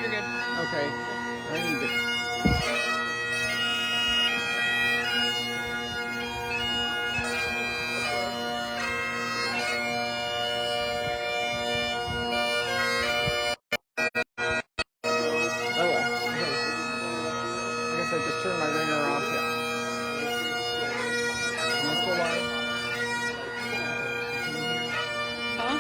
You're good. Okay. I need to. I just turned my ringer off. Yeah. Am I still live? Huh?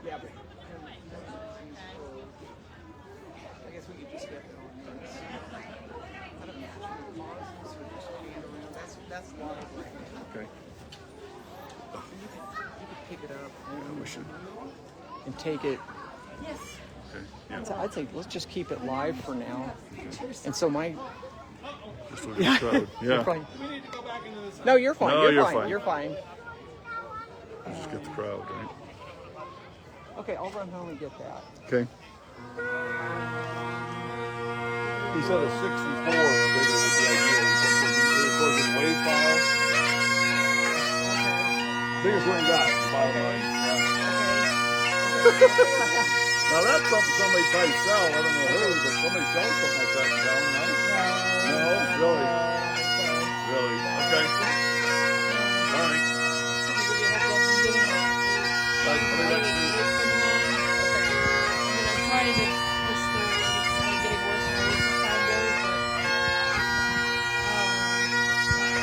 Yeah, but I guess we could just get it on this. I don't know. That's live. Okay. You could pick it up Yeah, we should. and take it. Yes. Okay. Yeah. I'd say let's just keep it live for now. And so my. Just look at the crowd. Yeah. Fine. No, you're fine. No, you're fine. You're fine. Just get the crowd, right? Okay, I'll run home and get that. Okay. He said a 64 bigger would be ideal. He said for the wave file. Biggest one got, by the way. Now that's something somebody tried to sell. I don't know who, but somebody sells something like that in town, no? No? Really? Really? Okay. All right. Like, what do we got to do? Trying to push through it. It's like getting worse and worse as time goes, but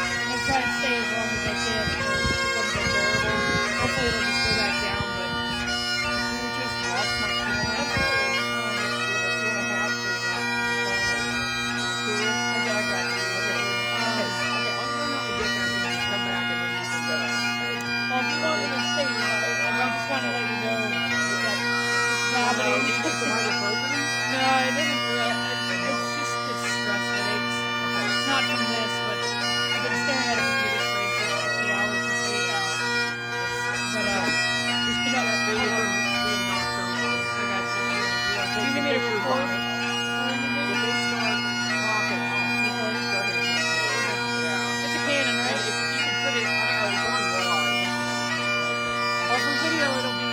I'm gonna try and stay as long as I can until it becomes unbearable. Hopefully it'll just go back down, but you just lost my camera. I got you. Okay, I'll run out and get that and then come back and then you can go. Well, if you want me to stay, I just want to let you know that it's happening. No, it isn't. It's just the stress headaches. It's not from this, but I've been staring at a computer screen for 60 hours this week. But just because I got you. You need me to record? If they start talking, It's a Canon, right? if you can put it, I don't know, it's on raw. Well, for video, it'll be.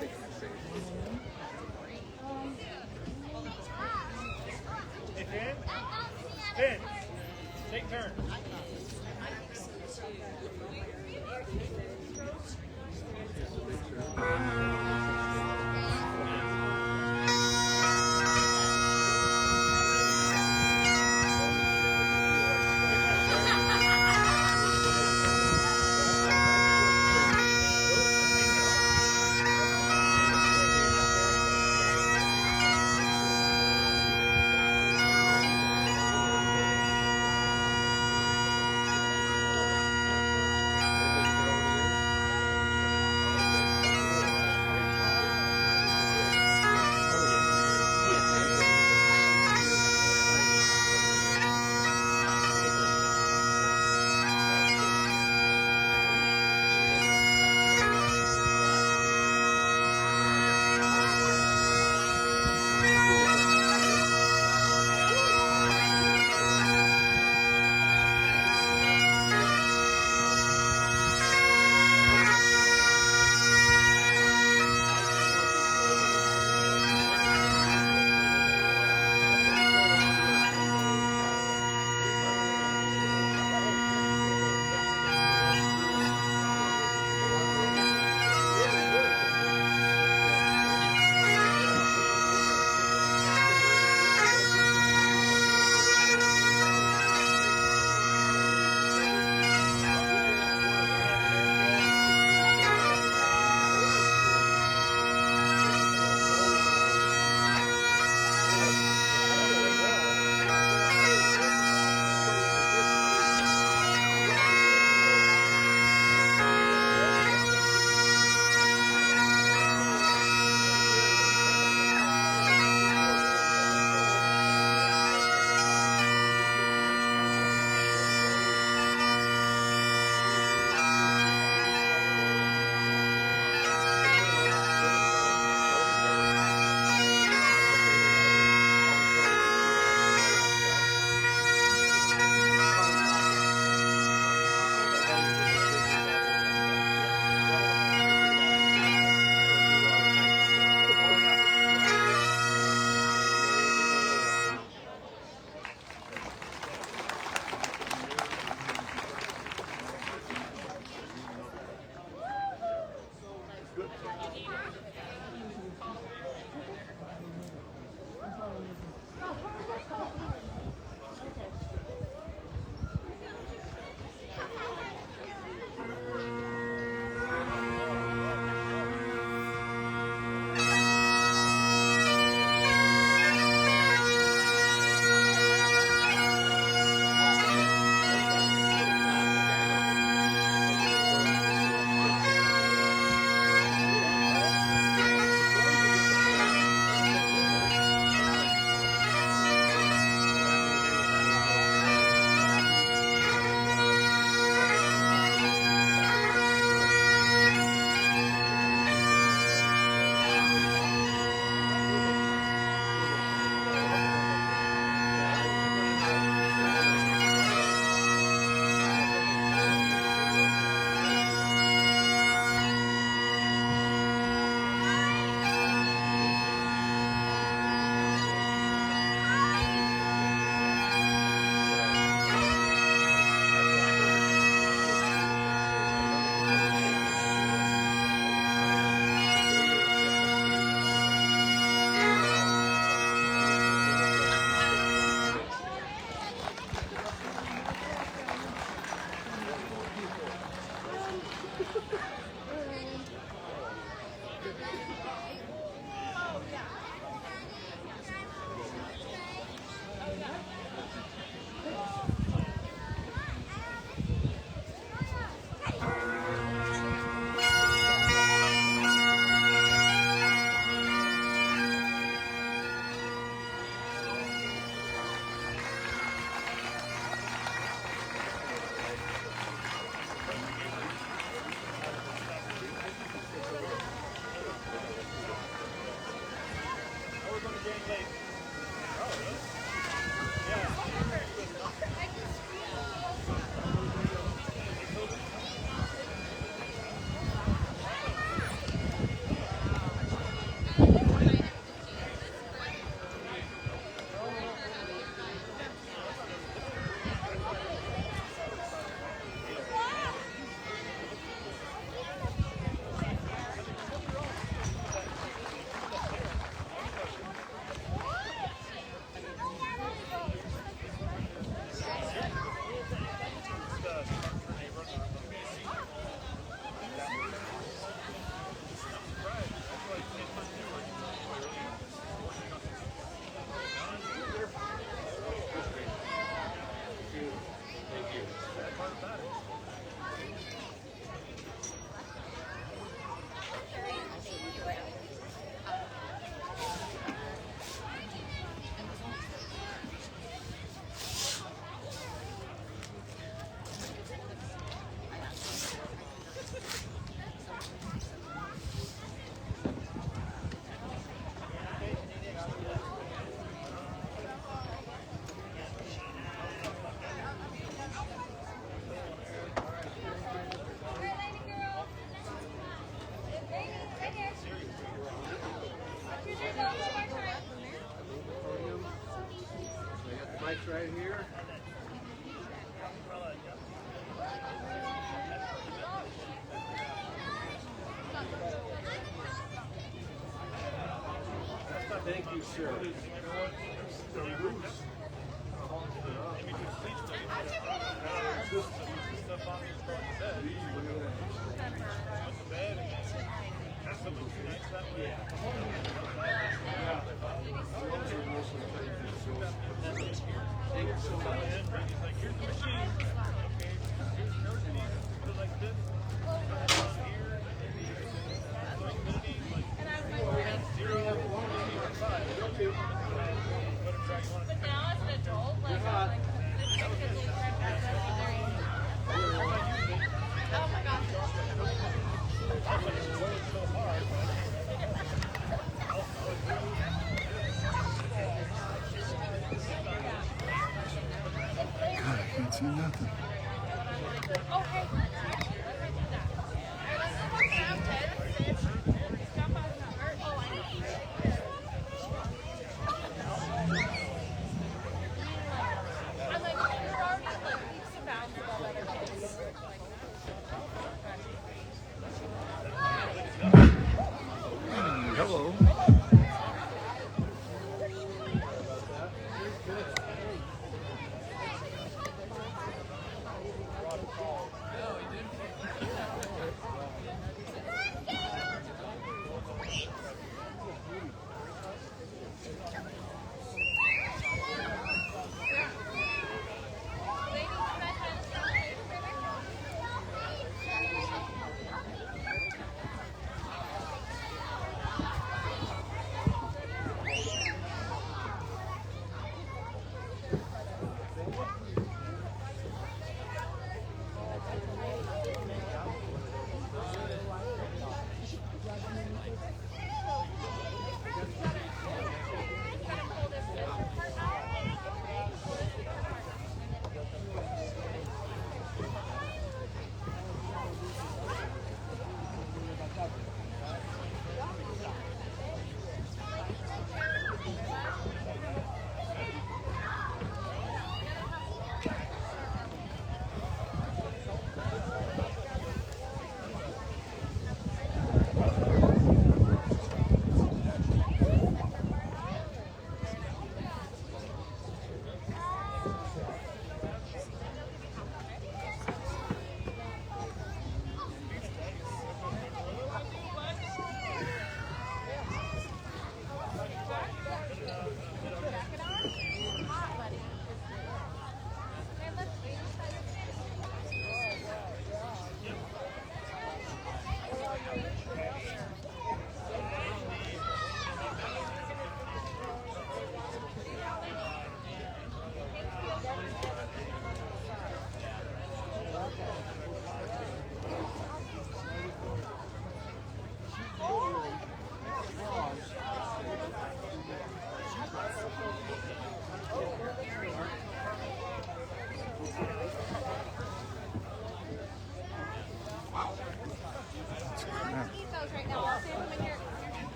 Hey, Finn. Finn. Take turns. right here. Thank you, sir. But now as an adult, like, I'm like, it's so good to look back at that. Oh my gosh. God, I can't see nothing. Okay. Oh, I know. I'm like, you're already like leaps and bounds above other kids. Hello.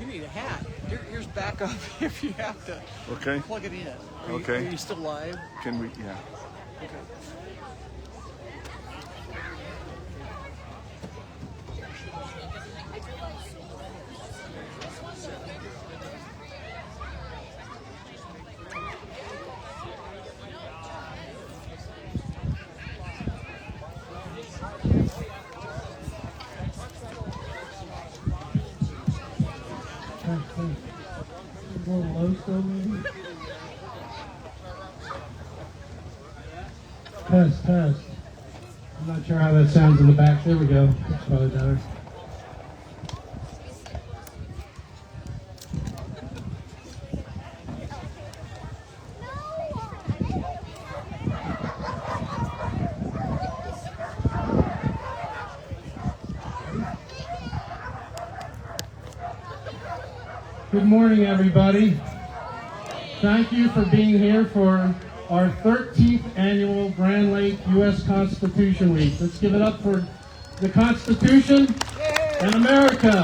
You need a hat. Here's backup if you have to Okay. plug it in. Okay. Are you still live? Can we? Yeah. Okay. A little low still, maybe? Test, test. I'm not sure how that sounds in the back. There we go. That's probably better. Good morning, everybody. Thank you for being here for our 13th annual Grand Lake U.S. Constitution Week. Let's give it up for the Constitution and America.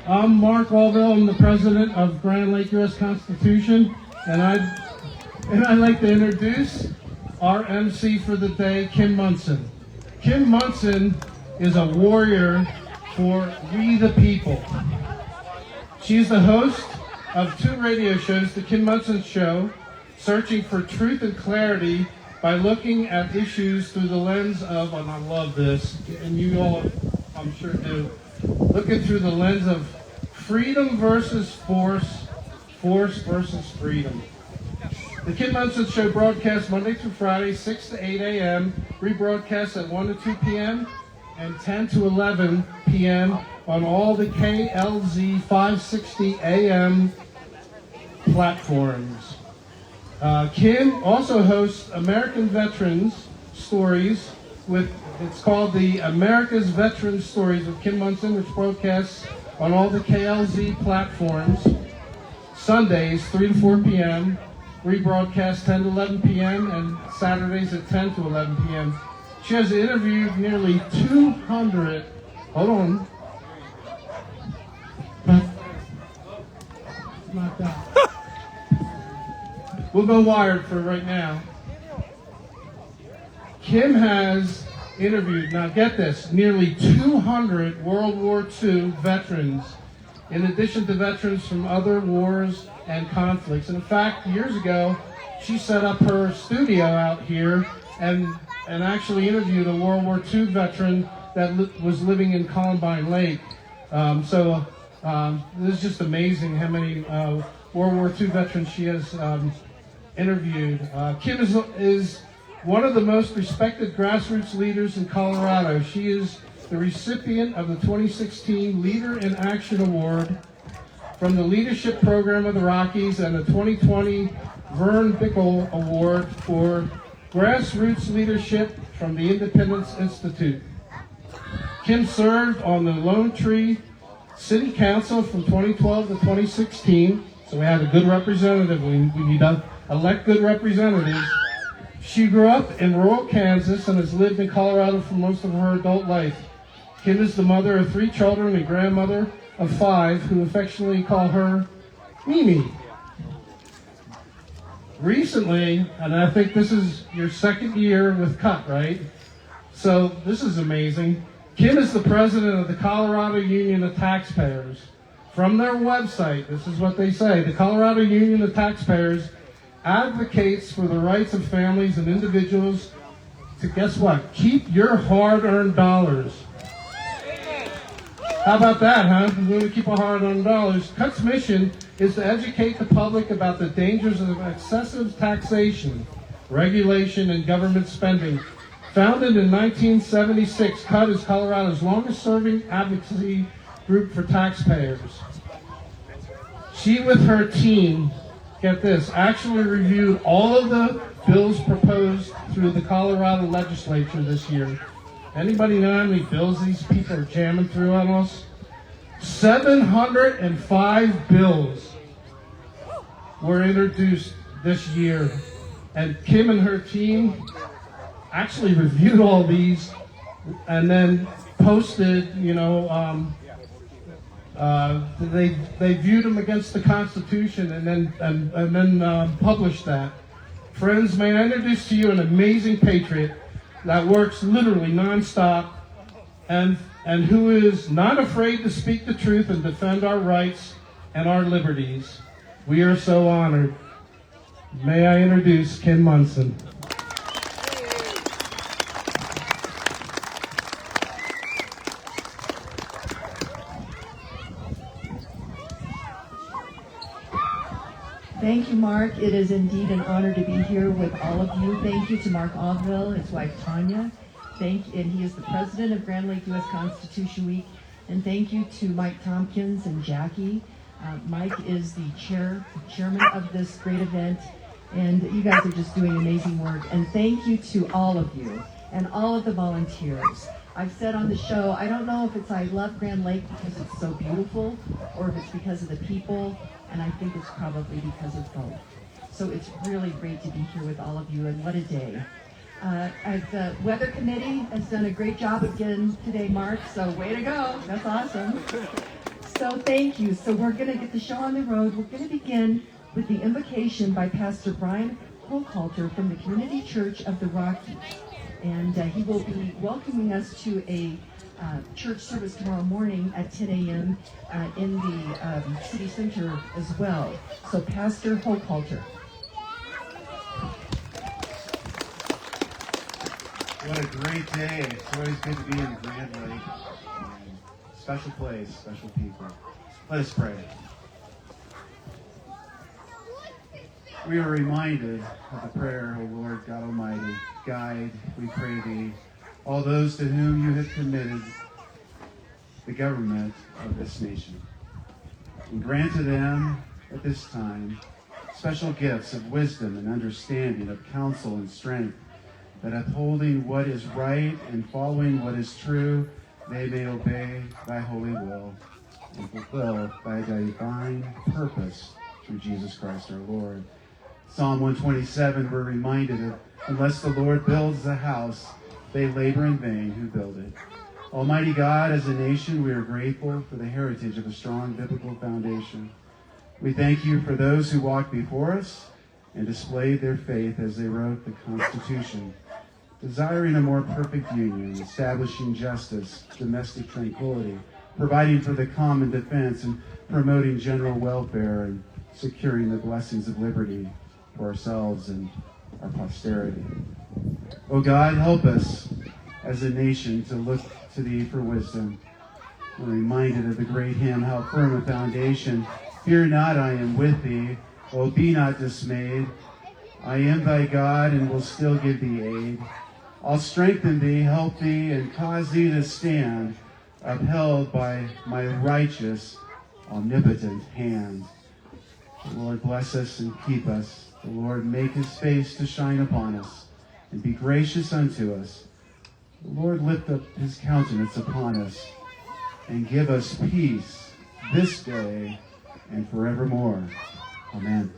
I'm Mark Allville. I'm the president of Grand Lake U.S. Constitution, and I'd like to introduce our MC for the day, Kim Munson. Kim Munson is a warrior for We the People. She's the host of 2 radio shows, The Kim Munson Show, searching for truth and clarity by looking at issues through the lens of, and I love this, and you all, I'm sure do, looking through the lens of freedom versus force, force versus freedom. The Kim Munson Show broadcasts Monday through Friday, 6 to 8 a.m., rebroadcasts at 1 to 2 p.m., and 10 to 11 p.m. on all the KLZ 560 AM platforms. Kim also hosts American Veterans Stories it's called the America's Veterans Stories with Kim Munson, which broadcasts on all the KLZ platforms, Sundays, 3 to 4 p.m., rebroadcast 10 to 11 p.m. and Saturdays at 10 to 11 p.m. She has interviewed nearly 200, hold on, not that. We'll go wired for right now. Kim has interviewed, now get this, nearly 200 World War II veterans, in addition to veterans from other wars and conflicts. And in fact, years ago, she set up her studio out here and actually interviewed a World War II veteran that was living in Columbine Lake. This is just amazing how many World War II veterans she has interviewed. Kim is one of the most respected grassroots leaders in Colorado. She is the recipient of the 2016 Leader in Action Award from the Leadership Program of the Rockies and the 2020 Vern Bickle Award for Grassroots Leadership from the Independence Institute. Kim served on the Lone Tree City Council from 2012 to 2016, so we had a good representative. We need to elect good representatives. She grew up in rural Kansas and has lived in Colorado for most of her adult life. Kim is the mother of 3 children and grandmother of 5, who affectionately call her Mimi. Recently, and I think this is your 2nd year with CUT, right? So this is amazing. Kim is the president of the Colorado Union of Taxpayers. From their website, this is what they say: the Colorado Union of Taxpayers advocates for the rights of families and individuals to, guess what, keep your hard-earned dollars. How about that, huh? We're going to keep our hard-earned dollars. CUT's mission is to educate the public about the dangers of excessive taxation, regulation, and government spending. Founded in 1976, CUT is Colorado's longest-serving advocacy group for taxpayers. She, with her team, get this, actually reviewed all of the bills proposed through the Colorado legislature this year. Anybody know how many bills these people are jamming through on us? 705 bills were introduced this year. And Kim and her team actually reviewed all these and then posted, they viewed them against the Constitution and then published that. Friends, may I introduce to you an amazing patriot that works literally nonstop and who is not afraid to speak the truth and defend our rights and our liberties. We are so honored. May I introduce Ken Munson. Thank you, Mark. It is indeed an honor to be here with all of you. Thank you to Mark Ogville, his wife Tanya. And he is the president of Grand Lake U.S. Constitution Week. And thank you to Mike Tompkins and Jackie. Mike is the chairman of this great event. And you guys are just doing amazing work. And thank you to all of you and all of the volunteers. I've said on the show, I don't know if it's I love Grand Lake because it's so beautiful or if it's because of the people. And I think it's probably because of both. So it's really great to be here with all of you, and what a day. The weather committee has done a great job again today, Mark, so way to go. That's awesome. So thank you. So we're going to get the show on the road. We're going to begin with the invocation by Pastor Brian Hochhalter from the Community Church of the Rockies. And he will be welcoming us to a church service tomorrow morning at 10 a.m. In the city center as well. So Pastor Hochhalter. What a great day. It's always good to be in Grand Lake. Special place, special people. Let us pray. We are reminded of the prayer, O Lord God Almighty, guide, we pray thee, all those to whom you have committed the government of this nation. And grant to them at this time special gifts of wisdom and understanding, of counsel and strength, that upholding what is right and following what is true, they may obey thy holy will and fulfill thy divine purpose through Jesus Christ our Lord. Psalm 127, we're reminded of, unless the Lord builds the house, they labor in vain who build it. Almighty God, as a nation, we are grateful for the heritage of a strong biblical foundation. We thank you for those who walked before us and displayed their faith as they wrote the Constitution, desiring a more perfect union, establishing justice, domestic tranquility, providing for the common defense, and promoting general welfare and securing the blessings of liberty for ourselves and our posterity. O God, help us as a nation to look to thee for wisdom. We're reminded of the great hymn, how firm a foundation. Fear not, I am with thee. Oh, be not dismayed. I am thy God and will still give thee aid. I'll strengthen thee, help thee, and cause thee to stand, upheld by my righteous, omnipotent hand. The Lord bless us and keep us. The Lord make his face to shine upon us and be gracious unto us. The Lord lift up his countenance upon us and give us peace this day and forevermore. Amen.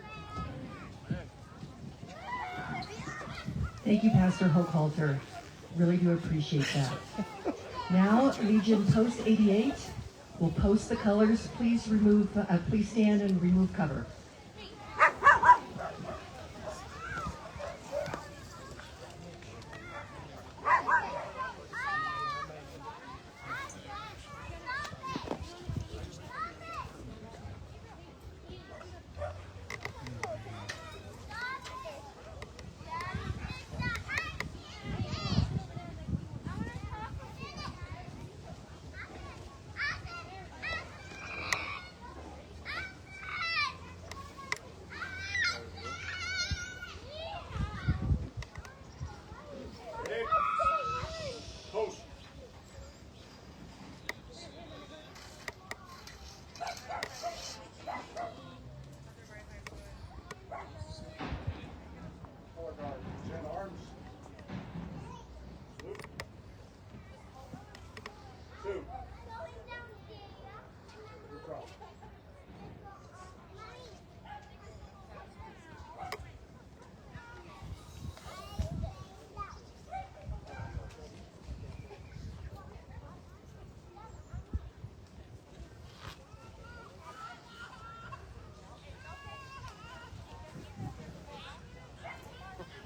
Thank you, Pastor Hochhalter. Really do appreciate that. Now, Legion Post 88 will post the colors. Please stand and remove cover.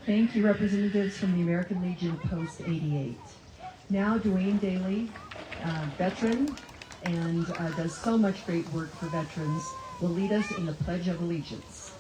Thank you, representatives from the American Legion Post 88. Now, Dwayne Daly, veteran, and does so much great work for veterans, will lead us in the Pledge of Allegiance.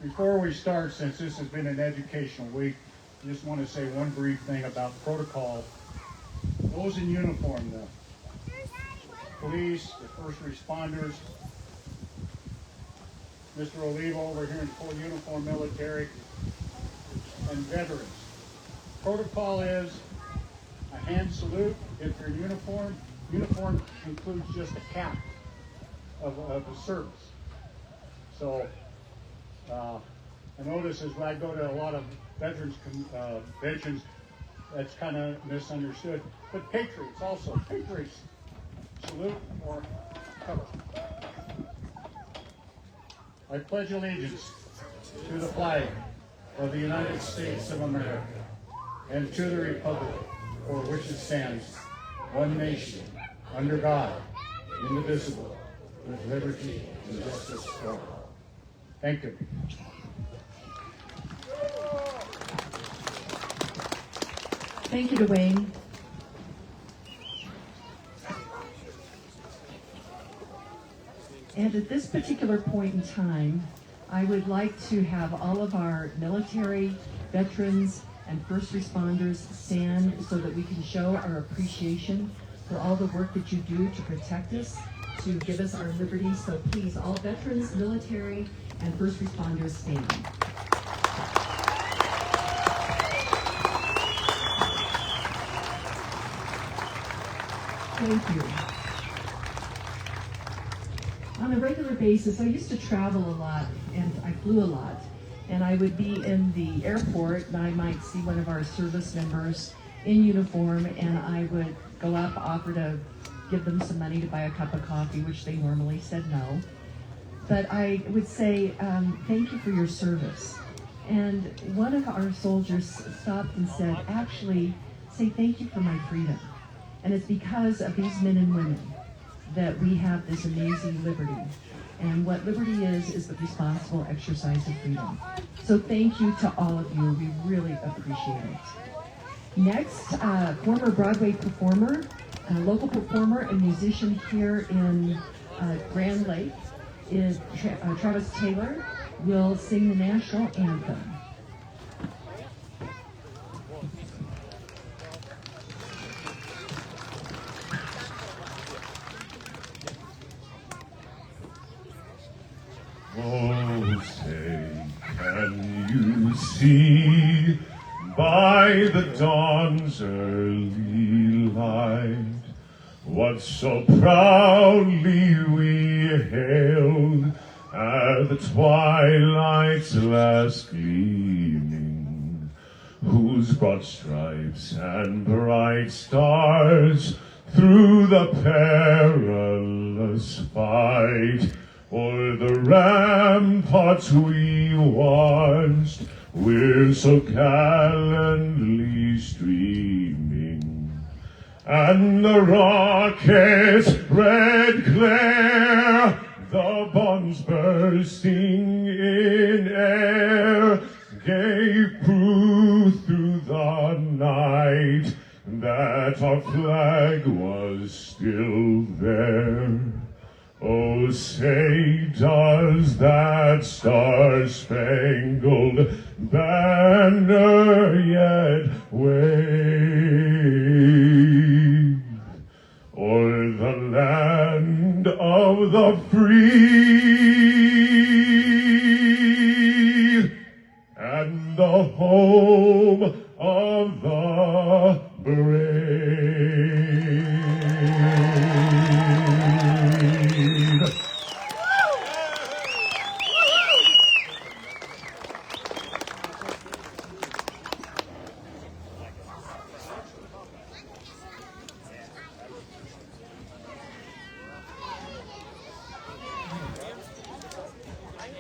Before we start, since this has been an educational week, I just want to say one brief thing about protocol. Those in uniform, the police, the first responders, Mr. Oliva over here in full uniform military, and veterans. Protocol is a hand salute if you're in uniform. Uniform includes just a cap of the service. So I notice as I go to a lot of veterans conventions, that's kind of misunderstood. But patriots also, patriots salute or cover. I pledge allegiance to the flag of the United States of America and to the republic for which it stands, one nation, under God, indivisible, with liberty and justice for all. Thank you. Thank you, Dwayne. And at this particular point in time, I would like to have all of our military, veterans, and first responders stand so that we can show our appreciation for all the work that you do to protect us, to give us our liberty. So please, all veterans, military, and first responders stand. Thank you. On a regular basis, I used to travel a lot, and I flew a lot. And I would be in the airport, and I might see one of our service members in uniform, and I would go up, offer to give them some money to buy a cup of coffee, which they normally said no. But I would say, thank you for your service. And one of our soldiers stopped and said, actually, say thank you for my freedom. And it's because of these men and women that we have this amazing liberty. And what liberty is the responsible exercise of freedom. So thank you to all of you. We really appreciate it. Next, former Broadway performer, local performer and musician here in Grand Lake is Travis Taylor, will sing the national anthem. Oh, say, can you see by the dawn's early light what so proudly we hailed at the twilight's last gleaming, whose broad stripes and bright stars through the perilous fight o'er the ramparts we watched, we're so gallantly streaming, and the rocket's red glare, the bombs bursting in air, gave proof through the night that our flag was still there. Oh, say, does that star-spangled banner yet wave o'er the land of the free and the home of the brave?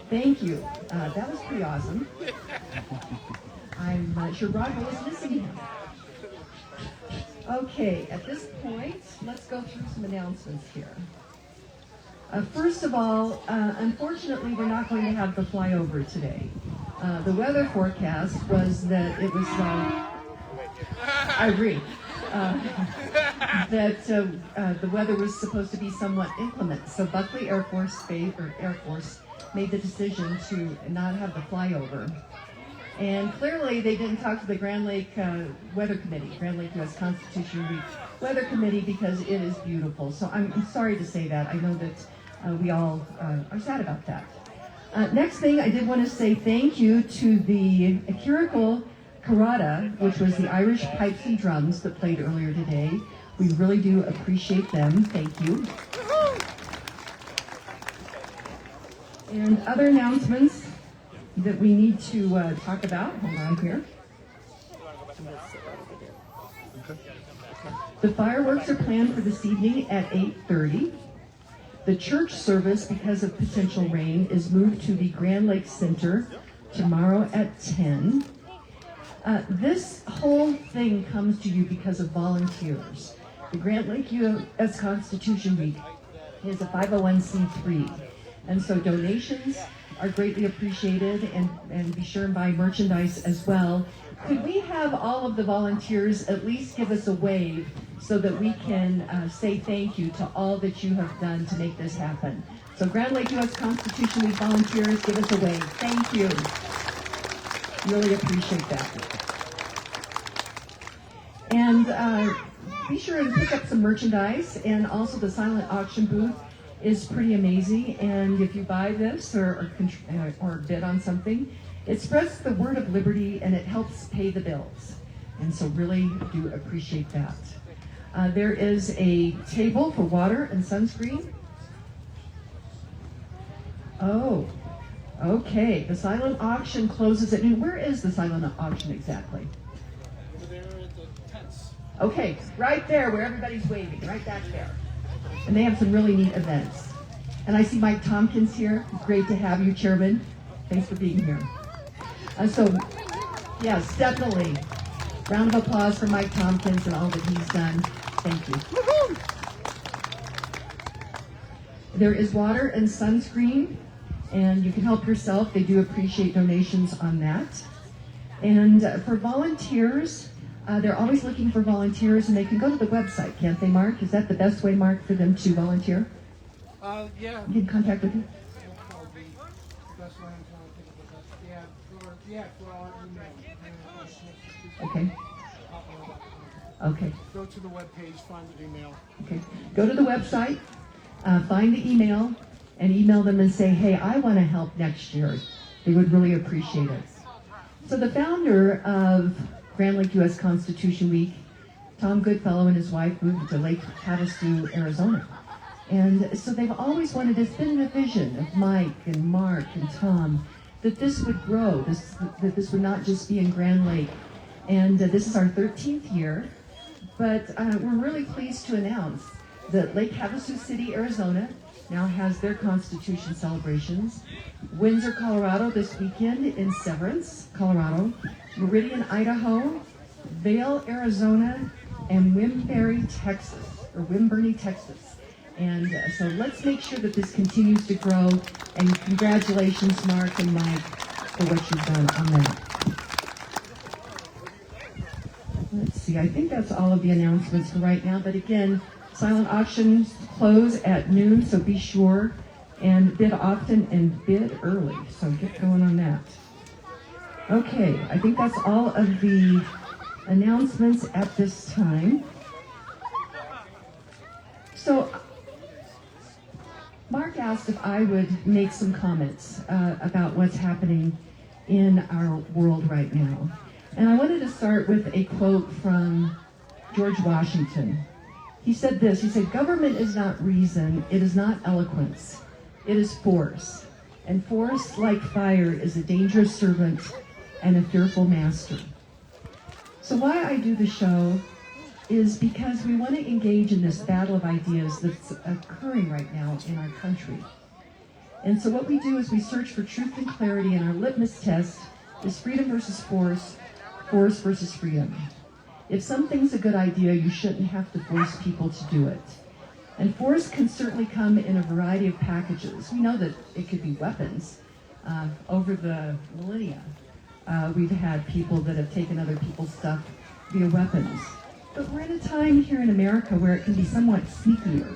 Thank you. That was pretty awesome. I'm not sure Roger was missing him. Okay, at this point, let's go through some announcements here. First of all, unfortunately, we're not going to have the flyover today. The weather forecast was that it was, I agree, that the weather was supposed to be somewhat inclement. So Buckley Air Force made the decision to not have the flyover. And clearly they didn't talk to the Grand Lake Weather Committee, Grand Lake U.S. Constitution Week Weather Committee, because it is beautiful. So I'm sorry to say that. I know that we all are sad about that. Next thing, I did want to say thank you to the Kirikul Karada, which was the Irish pipes and drums that played earlier today. We really do appreciate them. Thank you. And other announcements that we need to talk about. Hold on here. The fireworks are planned for this evening at 8:30. The church service, because of potential rain, is moved to the Grand Lake Center tomorrow at 10. This whole thing comes to you because of volunteers. The Grand Lake U.S. Constitution Week is a 501c3, and so donations are greatly appreciated, and be sure and buy merchandise as well. Could we have all of the volunteers at least give us a wave so that we can say thank you to all that you have done to make this happen? So Grand Lake U.S. Constitution Week volunteers, give us a wave. Thank you. Really appreciate that. And be sure and pick up some merchandise, and also the silent auction booth is pretty amazing, and if you buy this or bid on something, it spreads the word of liberty and it helps pay the bills, and so really do appreciate that. There is a table for water and sunscreen. Oh, okay. The silent auction closes at noon. Where is the silent auction exactly? Over there at the tents. Okay, right there where everybody's waving, right back there. And they have some really neat events. And I see Mike Tompkins here. Great to have you, Chairman. Thanks for being here. Yes, definitely. Round of applause for Mike Tompkins and all that he's done. Thank you. Woo-hoo! There is water and sunscreen, and you can help yourself. They do appreciate donations on that. And for volunteers, they're always looking for volunteers, and they can go to the website, can't they, Mark? Is that the best way, Mark, for them to volunteer? Yeah. Get in contact with you? Okay. Okay. Go to the webpage, find the email. Okay. Go to the website, find the email, and email them and say, hey, I want to help next year. They would really appreciate it. So the founder of Grand Lake U.S. Constitution Week, Tom Goodfellow, and his wife moved to Lake Havasu, Arizona. And so they've always wanted, it's been a vision of Mike and Mark and Tom, that this would grow, that this would not just be in Grand Lake. And this is our 13th year, but we're really pleased to announce that Lake Havasu City, Arizona, now has their Constitution celebrations. Windsor, Colorado this weekend in Severance, Colorado. Meridian, Idaho. Vail, Arizona. And Wimberley, Texas. And so let's make sure that this continues to grow. And congratulations, Mark and Mike, for what you've done on that. Let's see, I think that's all of the announcements for right now. But again, silent auctions close at noon, so be sure and bid often and bid early. So get going on that. Okay, I think that's all of the announcements at this time. So Mark asked if I would make some comments about what's happening in our world right now. And I wanted to start with a quote from George Washington. He said this, he said, government is not reason, it is not eloquence, it is force. And force, like fire, is a dangerous servant and a fearful master. So why I do the show is because we want to engage in this battle of ideas that's occurring right now in our country. And so what we do is we search for truth and clarity, and our litmus test is freedom versus force, force versus freedom. If something's a good idea, you shouldn't have to force people to do it. And force can certainly come in a variety of packages. We know that it could be weapons. Over the millennia, we've had people that have taken other people's stuff via weapons. But we're in a time here in America where it can be somewhat sneakier.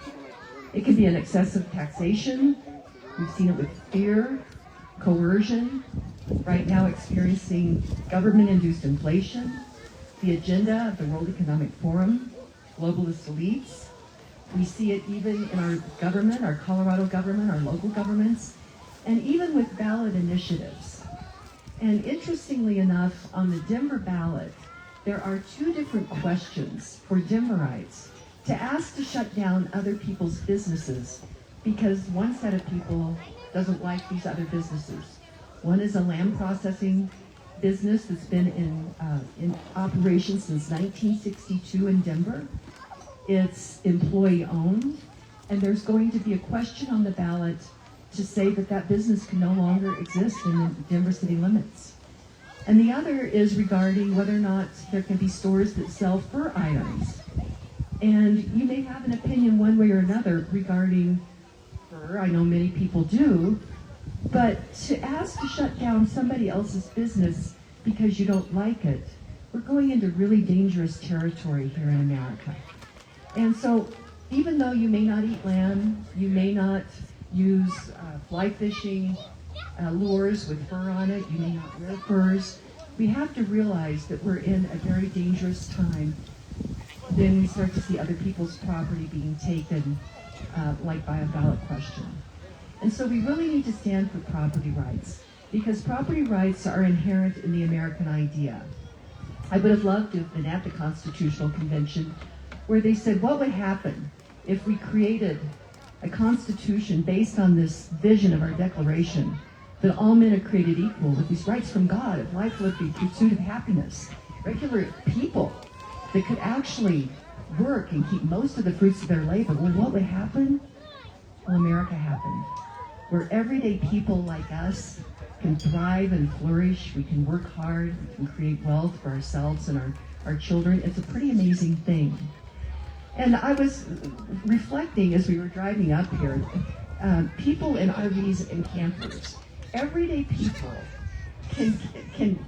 It can be an excessive taxation. We've seen it with fear, coercion, right now experiencing government-induced inflation, the agenda of the World Economic Forum, globalist elites. We see it even in our government, our Colorado government, our local governments, and even with ballot initiatives. And interestingly enough, on the Denver ballot, there are two different questions for Denverites to ask to shut down other people's businesses because one set of people doesn't like these other businesses. One is a lamb processing business that's been in operation since 1962 in Denver. It's employee-owned, and there's going to be a question on the ballot to say that that business can no longer exist in the Denver city limits. And the other is regarding whether or not there can be stores that sell fur items. And you may have an opinion one way or another regarding fur. I know many people do. But to ask to shut down somebody else's business because you don't like it, we're going into really dangerous territory here in America. And so even though you may not eat lamb, you may not use fly fishing lures with fur on it, you may not wear furs, we have to realize that we're in a very dangerous time. Then we start to see other people's property being taken, like by a ballot question. And so we really need to stand for property rights, because property rights are inherent in the American idea. I would have loved to have been at the Constitutional Convention where they said, what would happen if we created a constitution based on this vision of our Declaration, that all men are created equal with these rights from God of life, liberty, pursuit of happiness, regular people that could actually work and keep most of the fruits of their labor. Well, what would happen? Well, America happened, where everyday people like us can thrive and flourish. We can work hard, we can create wealth for ourselves and our children. It's a pretty amazing thing. And I was reflecting as we were driving up here, people in RVs and campers, everyday people can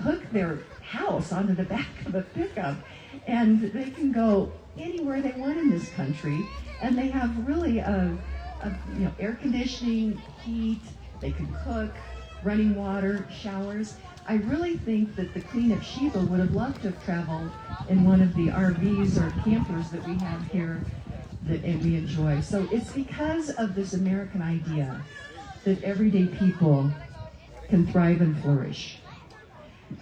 hook their house onto the back of a pickup, and they can go anywhere they want in this country, and they have really air conditioning, heat, they can cook, running water, showers. I really think that the Queen of Sheba would have loved to have traveled in one of the RVs or campers that we have here and we enjoy. So it's because of this American idea that everyday people can thrive and flourish.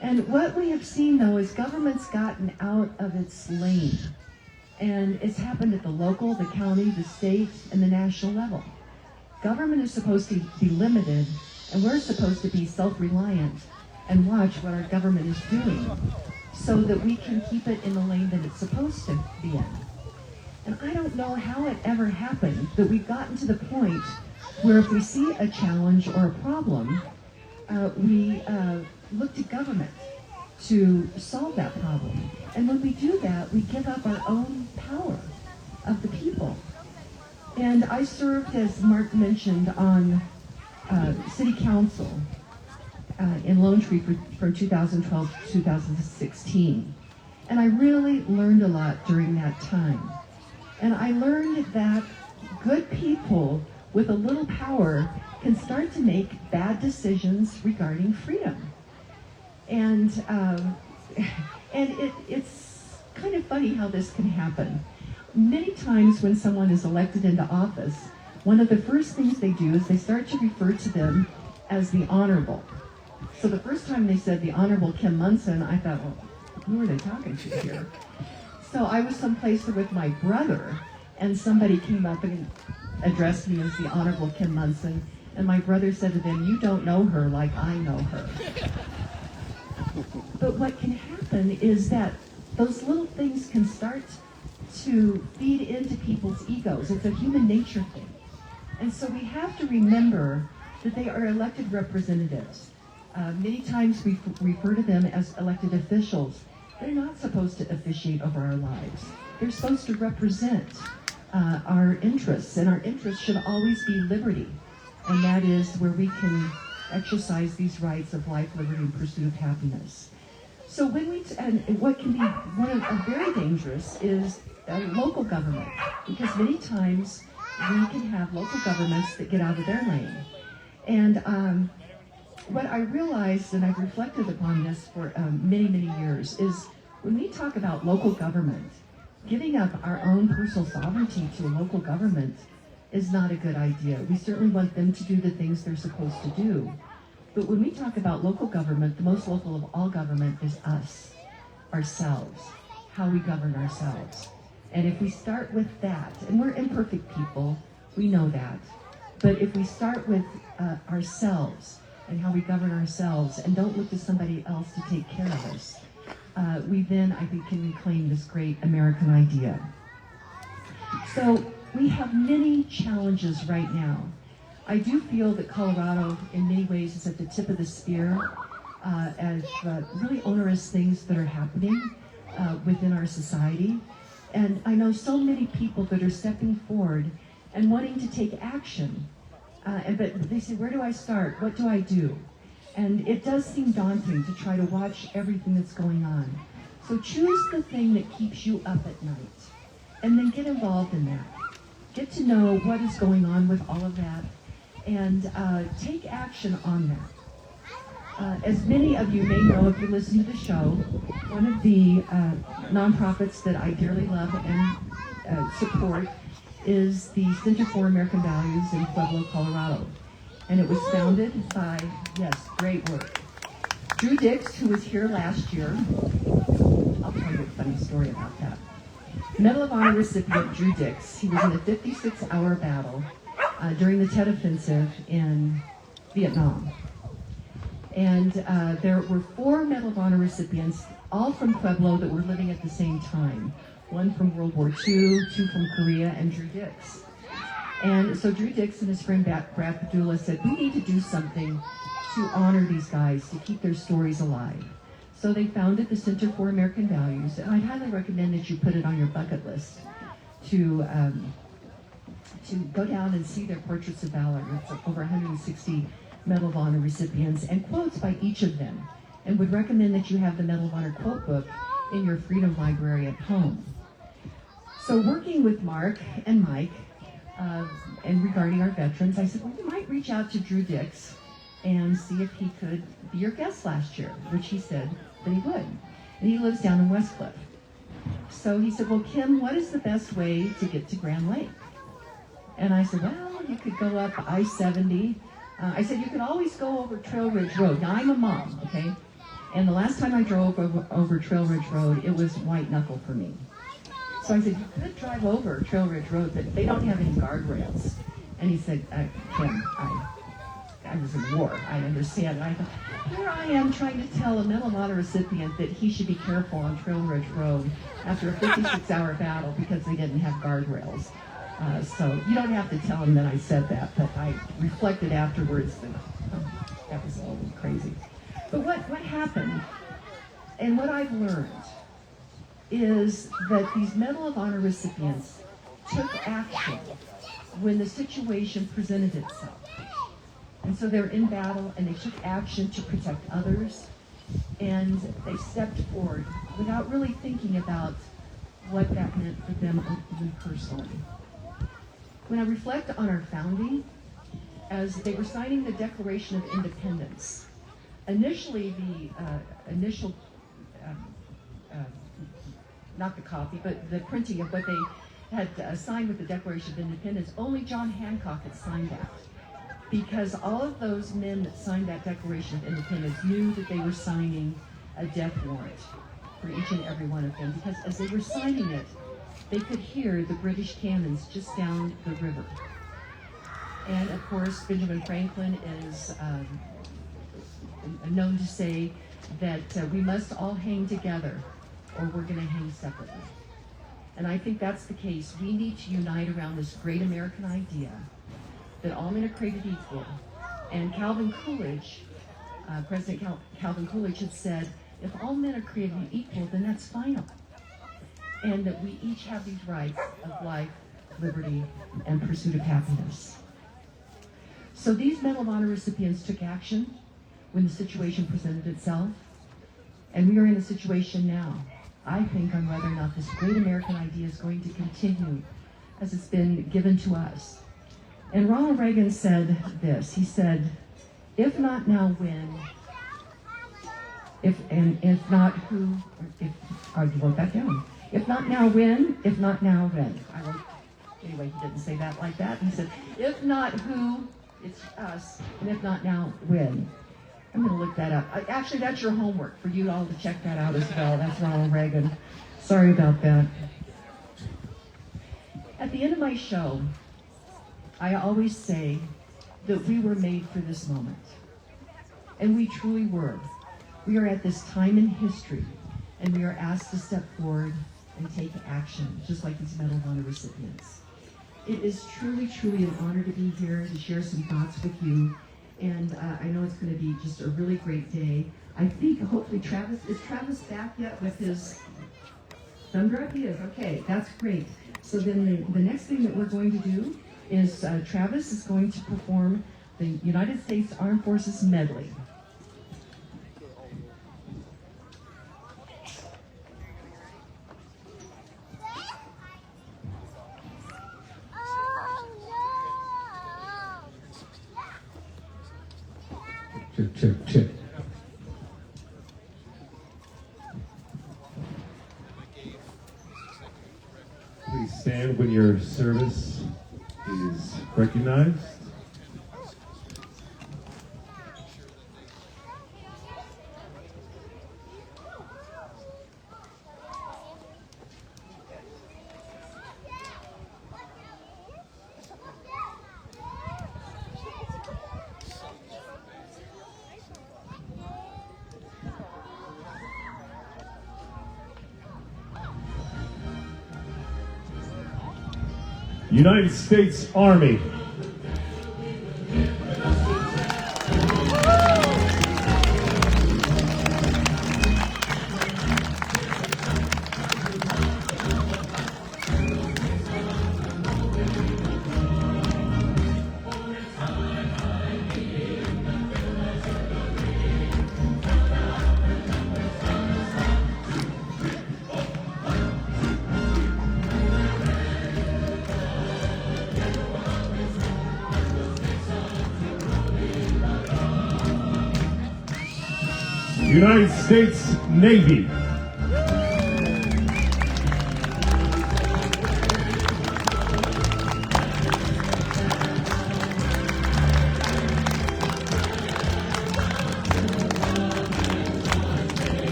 And what we have seen, though, is government's gotten out of its lane. And it's happened at the local, the county, the state, and the national level. Government is supposed to be limited, and we're supposed to be self-reliant and watch what our government is doing so that we can keep it in the lane that it's supposed to be in. And I don't know how it ever happened that we've gotten to the point where if we see a challenge or a problem, we look to government to solve that problem. And when we do that, we give up our own power of the people. And I served, as Mark mentioned, on City Council in Lone Tree from 2012 to 2016. And I really learned a lot during that time. And I learned that good people with a little power can start to make bad decisions regarding freedom. And it's kind of funny how this can happen. Many times when someone is elected into office, one of the first things they do is they start to refer to them as the Honorable. So the first time they said the Honorable Kim Munson, I thought, well, who are they talking to here? So I was someplace with my brother, and somebody came up and addressed me as the Honorable Kim Munson, and my brother said to them, you don't know her like I know her. But what can happen is that those little things can start to feed into people's egos. It's a human nature thing. And so we have to remember that they are elected representatives. Many times we refer to them as elected officials. They're not supposed to officiate over our lives. They're supposed to represent our interests, and our interests should always be liberty. And that is where we can exercise these rights of life, liberty, and pursuit of happiness. So when and what can be very dangerous is local government, because many times we can have local governments that get out of their lane. And what I realized, and I've reflected upon this for many, many years, is when we talk about local government, giving up our own personal sovereignty to a local government is not a good idea. We certainly want them to do the things they're supposed to do. But when we talk about local government, the most local of all government is us, ourselves, how we govern ourselves. And if we start with that, and we're imperfect people, we know that, but if we start with ourselves and how we govern ourselves and don't look to somebody else to take care of us, we then, I think, can reclaim this great American idea. So we have many challenges right now. I do feel that Colorado, in many ways, is at the tip of the spear as really onerous things that are happening within our society. And I know so many people that are stepping forward and wanting to take action. But they say, where do I start? What do I do? And it does seem daunting to try to watch everything that's going on. So choose the thing that keeps you up at night, and then get involved in that. Get to know what is going on with all of that, and take action on that. As many of you may know, if you listen to the show, one of the nonprofits that I dearly love and support is the Center for American Values in Pueblo, Colorado. And it was founded by, yes, great work, Drew Dix, who was here last year. I'll tell you a funny story about that. Medal of Honor recipient Drew Dix, he was in a 56-hour battle during the Tet Offensive in Vietnam. And there were 4 Medal of Honor recipients, all from Pueblo, that were living at the same time. One from World War II, 2 from Korea, and Drew Dix. And so Drew Dix and his friend Brad Padula said, we need to do something to honor these guys, to keep their stories alive. So they founded the Center for American Values, and I'd highly recommend that you put it on your bucket list to go down and see their portraits of valor. It's over 160 Medal of Honor recipients and quotes by each of them, and would recommend that you have the Medal of Honor quote book in your Freedom Library at home. So working with Mark and Mike, and regarding our veterans, I said, well, you might reach out to Drew Dix and see if he could be your guest last year, which he said that he would. And he lives down in Westcliff. So he said, well, Kim, what is the best way to get to Grand Lake? And I said, well, you could go up I-70. I said, you could always go over Trail Ridge Road. Now, I'm a mom, okay? And the last time I drove over Trail Ridge Road, it was white knuckle for me. So I said, you could drive over Trail Ridge Road, but they don't have any guardrails. And he said, Kim, I was in war, I understand. And I thought, here I am trying to tell a Medal of Honor recipient that he should be careful on Trail Ridge Road after a 56-hour battle because they didn't have guardrails. So you don't have to tell him that I said that, but I reflected afterwards that that was a little crazy. But what happened, and what I've learned, is that these Medal of Honor recipients took action when the situation presented itself. And so they're in battle, and they took action to protect others, and they stepped forward without really thinking about what that meant for them even personally. When I reflect on our founding, as they were signing the Declaration of Independence, initially not the copy, but the printing of what they had signed with the Declaration of Independence, only John Hancock had signed that. Because all of those men that signed that Declaration of Independence knew that they were signing a death warrant for each and every one of them. Because as they were signing it, they could hear the British cannons just down the river. And of course, Benjamin Franklin is known to say that we must all hang together or we're going to hang separately. And I think that's the case. We need to unite around this great American idea that all men are created equal. And Calvin Coolidge, President Calvin Coolidge had said, if all men are created equal, then that's final. And that we each have these rights of life, liberty, and pursuit of happiness. So these Medal of Honor recipients took action when the situation presented itself. And we are in a situation now, I think, on whether or not this great American idea is going to continue as it's been given to us. And Ronald Reagan said this. He said, if not now, when? If not who? You wrote that down. If not now, when? If not now, when? Anyway, he didn't say that like that. He said, if not who, it's us, and if not now, when? I'm going to look that up. Actually, that's your homework for you all to check that out as well. That's Ronald Reagan. Sorry about that. At the end of my show, I always say that we were made for this moment. And we truly were. We are at this time in history, and we are asked to step forward and take action, just like these Medal of Honor recipients. It is truly, truly an honor to be here to share some thoughts with you. And I know it's going to be just a really great day. I think, hopefully, is Travis back yet with his thumb drive? He is. Okay, that's great. So then the next thing that we're going to do is Travis is going to perform the United States Armed Forces medley. Check. Please stand when your service is recognized. United States Army. United States Navy.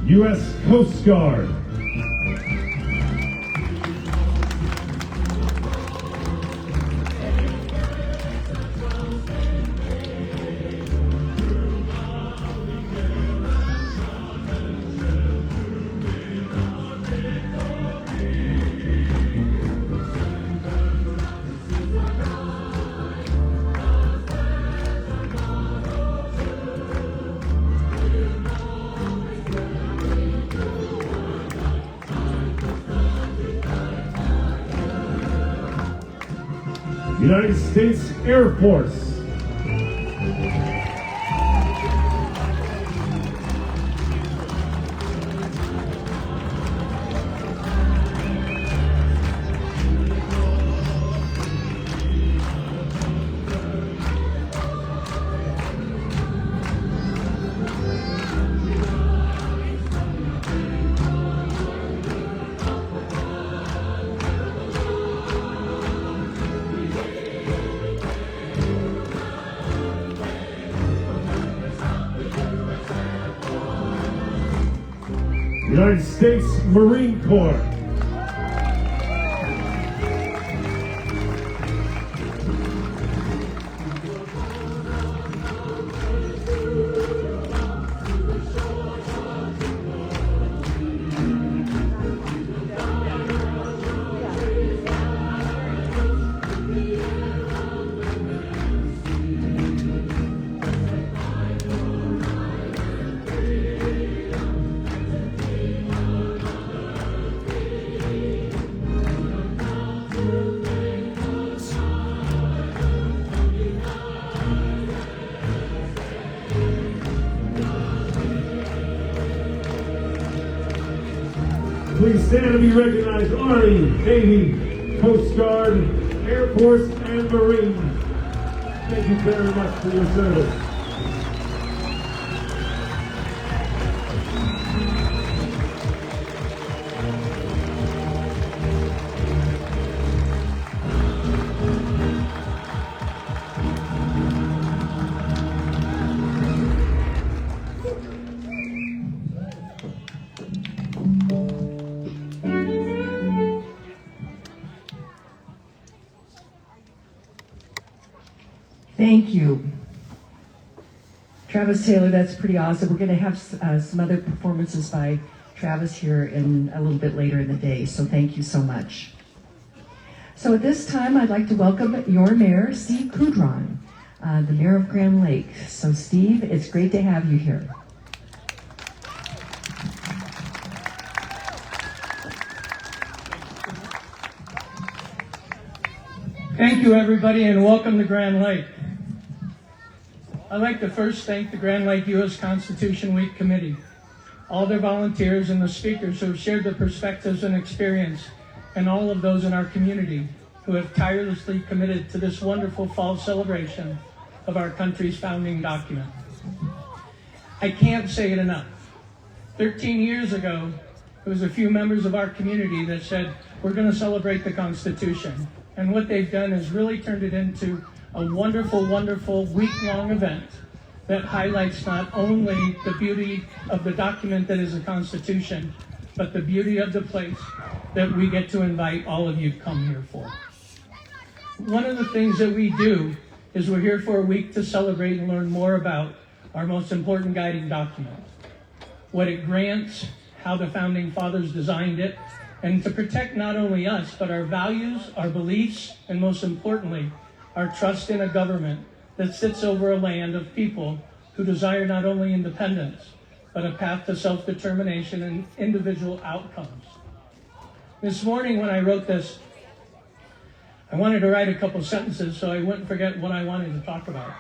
U.S. Coast Guard. United States Air Force. United States Marine Corps. Please stand and be recognized. Army, Navy, Coast Guard, Air Force, and Marine. Thank you very much for your service. Thank you. Travis Taylor, that's pretty awesome. We're going to have some other performances by Travis here in a little bit later in the day, so thank you so much. So at this time, I'd like to welcome your mayor, Steve Kudron, the mayor of Grand Lake. So Steve, it's great to have you here. Thank you, everybody, and welcome to Grand Lake. I'd like to first thank the Grand Lake U.S. Constitution Week Committee, all their volunteers and the speakers who have shared their perspectives and experience, and all of those in our community who have tirelessly committed to this wonderful fall celebration of our country's founding document. I can't say it enough. 13 years ago, it was a few members of our community that said, we're going to celebrate the Constitution. And what they've done is really turned it into a wonderful, wonderful week-long event that highlights not only the beauty of the document that is the Constitution, but the beauty of the place that we get to invite all of you to come here for. One of the things that we do is we're here for a week to celebrate and learn more about our most important guiding document, what it grants, how the Founding Fathers designed it, and to protect not only us, but our values, our beliefs, and most importantly, our trust in a government that sits over a land of people who desire not only independence, but a path to self-determination and individual outcomes. This morning when I wrote this, I wanted to write a couple sentences so I wouldn't forget what I wanted to talk about.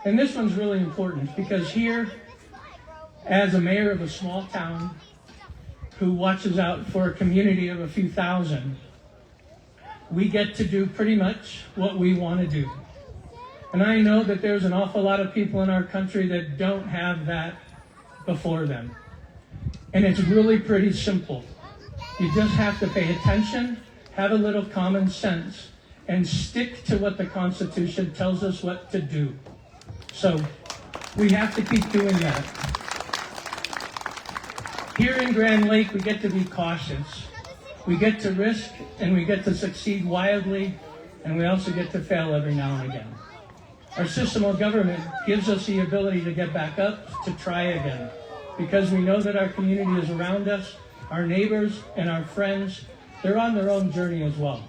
And this one's really important because here, as a mayor of a small town who watches out for a community of a few thousand, we get to do pretty much what we want to do. And I know that there's an awful lot of people in our country that don't have that before them. And it's really pretty simple. You just have to pay attention, have a little common sense, and stick to what the Constitution tells us what to do. So we have to keep doing that. Here in Grand Lake, we get to be cautious. We get to risk and we get to succeed wildly, and we also get to fail every now and again. Our system of government gives us the ability to get back up, to try again, because we know that our community is around us, our neighbors and our friends, they're on their own journey as well.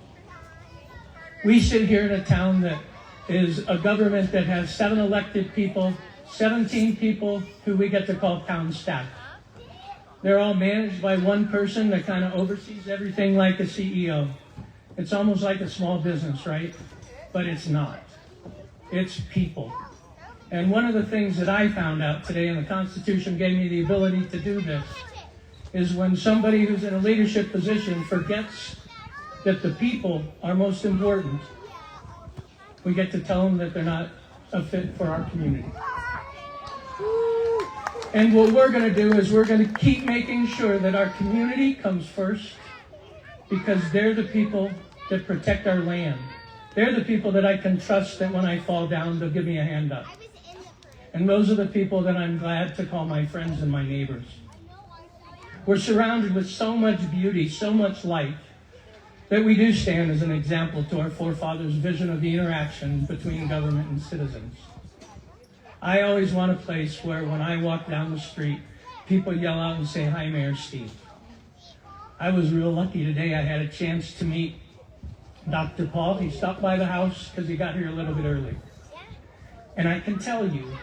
We sit here in a town that is a government that has 7 elected people, 17 people who we get to call town staff. They're all managed by one person that kind of oversees everything like a CEO. It's almost like a small business, right? But it's not. It's people. And one of the things that I found out today, and the Constitution gave me the ability to do this, is when somebody who's in a leadership position forgets that the people are most important, we get to tell them that they're not a fit for our community. And what we're going to do is we're going to keep making sure that our community comes first, because they're the people that protect our land. They're the people that I can trust that when I fall down, they'll give me a hand up. And those are the people that I'm glad to call my friends and my neighbors. We're surrounded with so much beauty, so much light, that we do stand as an example to our forefathers' vision of the interaction between government and citizens. I always want a place where when I walk down the street, people yell out and say, "Hi, Mayor Steve." I was real lucky today. I had a chance to meet Dr. Paul. He stopped by the house because he got here a little bit early. And I can tell you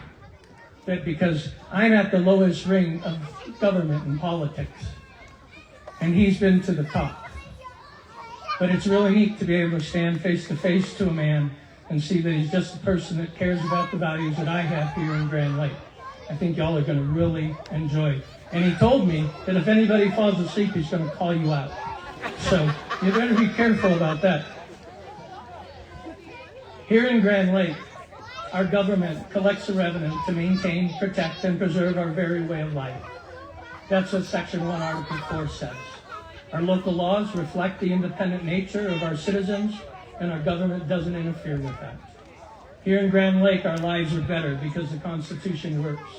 that because I'm at the lowest ring of government and politics, and he's been to the top. But it's really neat to be able to stand face to face to a man and see that he's just a person that cares about the values that I have here in Grand Lake. I think y'all are going to really enjoy it. And he told me that if anybody falls asleep, he's going to call you out. So you better be careful about that. Here in Grand Lake, our government collects the revenue to maintain, protect, and preserve our very way of life. That's what Section 1, Article 4 says. Our local laws reflect the independent nature of our citizens, and our government doesn't interfere with that. Here in Grand Lake, our lives are better because the Constitution works.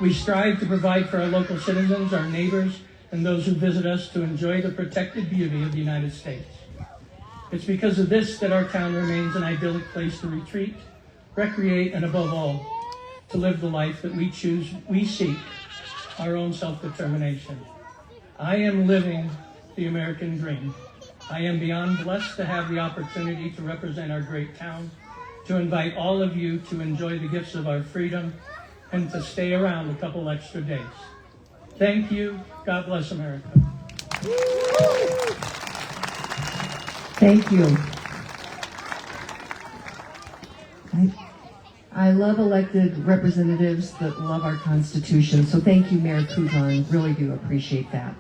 We strive to provide for our local citizens, our neighbors, and those who visit us to enjoy the protected beauty of the United States. It's because of this that our town remains an idyllic place to retreat, recreate, and above all, to live the life that we choose, we seek, our own self-determination. I am living the American dream. I am beyond blessed to have the opportunity to represent our great town, to invite all of you to enjoy the gifts of our freedom, and to stay around a couple extra days. Thank you. God bless America. Thank you. I love elected representatives that love our Constitution, so thank you, Mayor Couton. Really do appreciate that.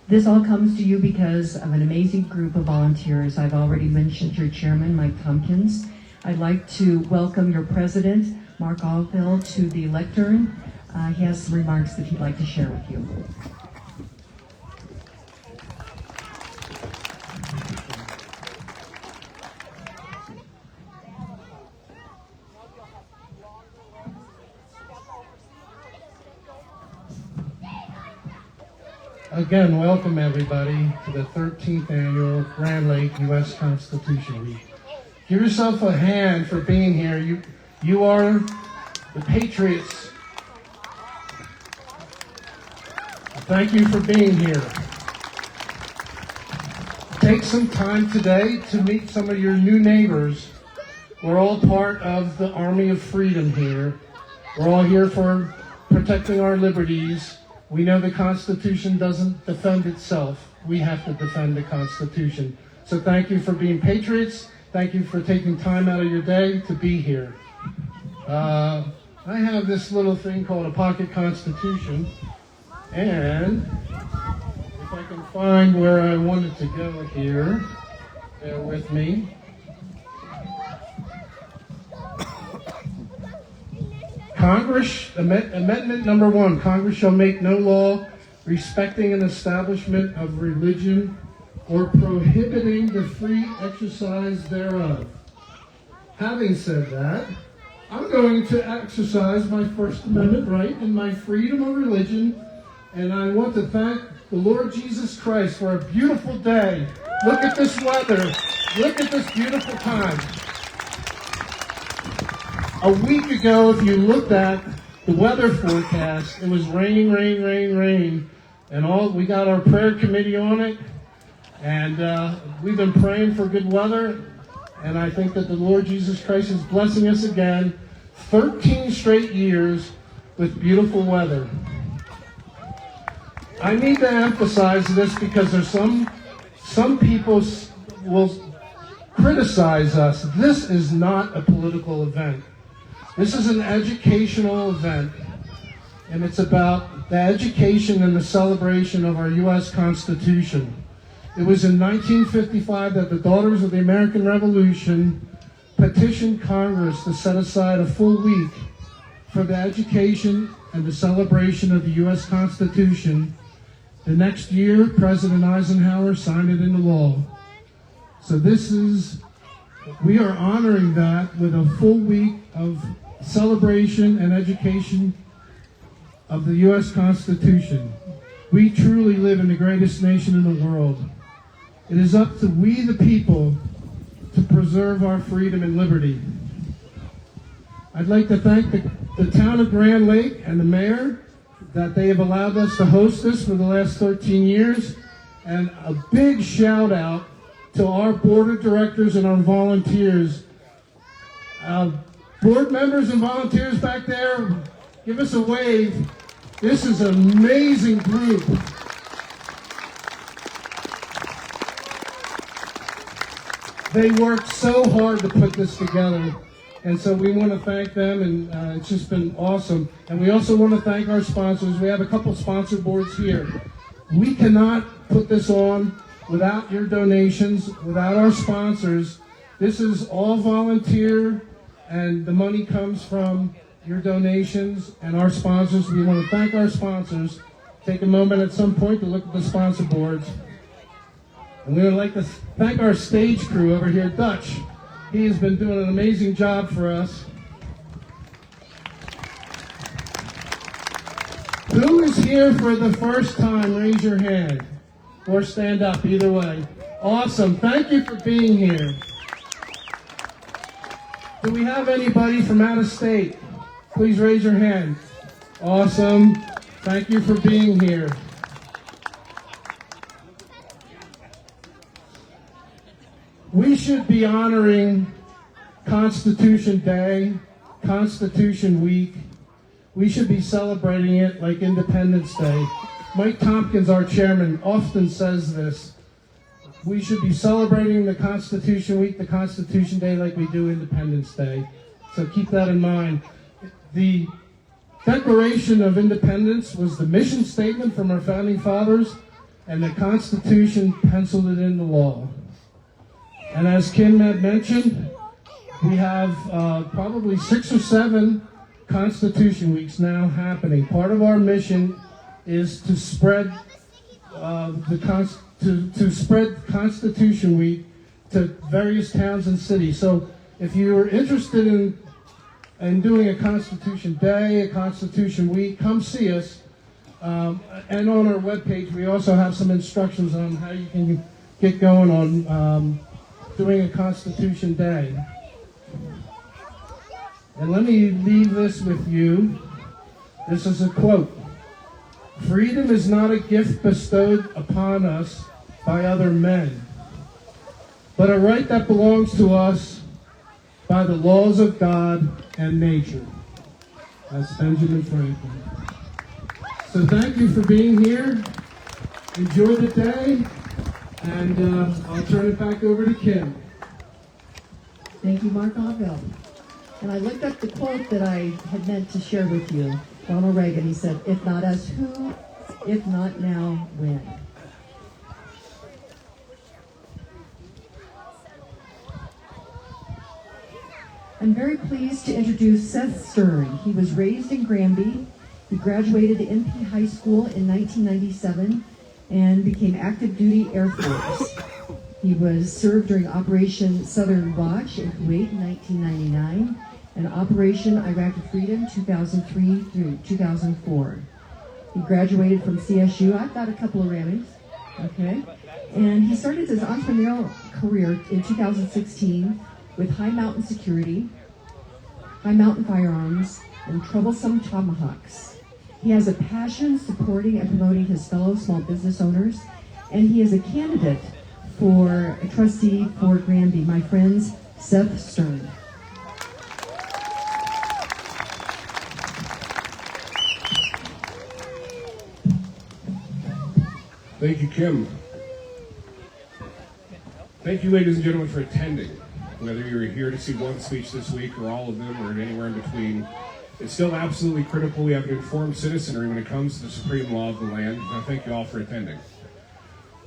This all comes to you because of an amazing group of volunteers. I've already mentioned your chairman, Mike Tompkins. I'd like to welcome your president, Mark Allville, to the lectern. He has some remarks that he'd like to share with you. Again, welcome everybody to the 13th annual Grand Lake U.S. Constitution Week. Give yourself a hand for being here. You are the patriots. Thank you for being here. Take some time today to meet some of your new neighbors. We're all part of the Army of Freedom here. We're all here for protecting our liberties. We know the Constitution doesn't defend itself. We have to defend the Constitution. So thank you for being patriots. Thank you for taking time out of your day to be here. I have this little thing called a pocket Constitution. And if I can find where I wanted to go here, bear with me. Congress, Amendment number 1, Congress shall make no law respecting an establishment of religion or prohibiting the free exercise thereof. Having said that, I'm going to exercise my First Amendment right and my freedom of religion, and I want to thank the Lord Jesus Christ for a beautiful day. Look at this weather. Look at this beautiful time. A week ago, if you looked at the weather forecast, it was rain, rain, rain, rain. And we got our prayer committee on it. And we've been praying for good weather. And I think that the Lord Jesus Christ is blessing us again. 13 straight years with beautiful weather. I need to emphasize this because there's some people will criticize us. This is not a political event. This is an educational event, and it's about the education and the celebration of our U.S. Constitution. It was in 1955 that the Daughters of the American Revolution petitioned Congress to set aside a full week for the education and the celebration of the U.S. Constitution. The next year, President Eisenhower signed it into law. So this is we are honoring that with a full week of celebration and education of the U.S. Constitution. We truly live in the greatest nation in the world. It is up to we the people to preserve our freedom and liberty. I'd like to thank the town of Grand Lake and the mayor that they have allowed us to host this for the last 13 years. And a big shout out to our board of directors and our volunteers. Board members and volunteers back there, give us a wave. This is an amazing group. They worked so hard to put this together. And so we want to thank them, and it's just been awesome. And we also want to thank our sponsors. We have a couple sponsor boards here. We cannot put this on without your donations, without our sponsors. This is all volunteer, and the money comes from your donations and our sponsors. We want to thank our sponsors. Take a moment at some point to look at the sponsor boards. And we would like to thank our stage crew over here, Dutch. He has been doing an amazing job for us. Who is here for the first time? Raise your hand. Or stand up, either way. Awesome. Thank you for being here. Do we have anybody from out of state? Please raise your hand. Awesome. Thank you for being here. We should be honoring Constitution Day, Constitution Week. We should be celebrating it like Independence Day. Mike Tompkins, our chairman, often says this. We should be celebrating the Constitution Week, the Constitution Day, like we do Independence Day. So keep that in mind. The Declaration of Independence was the mission statement from our founding fathers, and the Constitution penciled it into law. And as Kim had mentioned, we have probably 6 or 7 Constitution Weeks now happening. Part of our mission is to spread spread Constitution Week to various towns and cities. So if you're interested in doing a Constitution Day, a Constitution Week, come see us. And on our webpage, we also have some instructions on how you can get going on doing a Constitution Day. And let me leave this with you. This is a quote. Freedom is not a gift bestowed upon us by other men, but a right that belongs to us by the laws of God and nature. That's Benjamin Franklin. So thank you for being here. Enjoy the day. And I'll turn it back over to Kim. Thank you, Mark Avell. And I looked up the quote that I had meant to share with you. Ronald Reagan, he said, if not us, who? If not now, when? I'm very pleased to introduce Seth Stern. He was raised in Granby. He graduated NP High School in 1997 and became active duty Air Force. He was served during Operation Southern Watch in Kuwait in 1999 and Operation Iraqi Freedom 2003 through 2004. He graduated from CSU. I've got a couple of Rammys, okay? And he started his entrepreneurial career in 2016 with High Mountain Security, High Mountain Firearms, and Troublesome Tomahawks. He has a passion supporting and promoting his fellow small business owners, and he is a candidate for a trustee for Granby. My friends, Seth Stern. Thank you, Kim. Thank you, ladies and gentlemen, for attending. Whether you're here to see one speech this week or all of them or anywhere in between, it's still absolutely critical we have an informed citizenry when it comes to the supreme law of the land. And I thank you all for attending.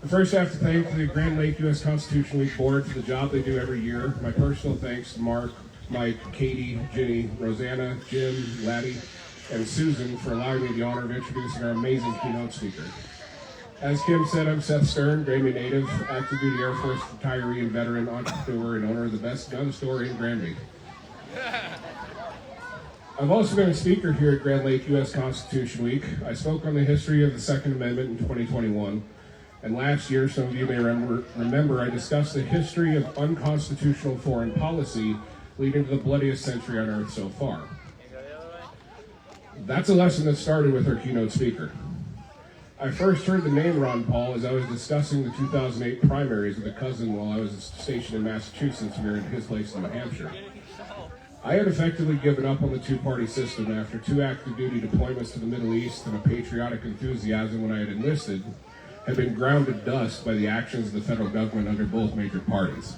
First, I have to thank the Grand Lake U.S. Constitution Week Board for the job they do every year. My personal thanks to Mark, Mike, Katie, Ginny, Rosanna, Jim, Laddie, and Susan for allowing me the honor of introducing our amazing keynote speaker. As Kim said, I'm Seth Stern, Granby native, active duty Air Force retiree and veteran entrepreneur and owner of the best gun store in Granby. I've also been a speaker here at Grand Lake U.S. Constitution Week. I spoke on the history of the Second Amendment in 2021. And last year, some of you may remember I discussed the history of unconstitutional foreign policy leading to the bloodiest century on Earth so far. That's a lesson that started with our keynote speaker. I first heard the name Ron Paul as I was discussing the 2008 primaries with a cousin while I was stationed in Massachusetts. We were in his place in New Hampshire. I had effectively given up on the two-party system after 2 active duty deployments to the Middle East, and a patriotic enthusiasm when I had enlisted had been ground to dust by the actions of the federal government under both major parties.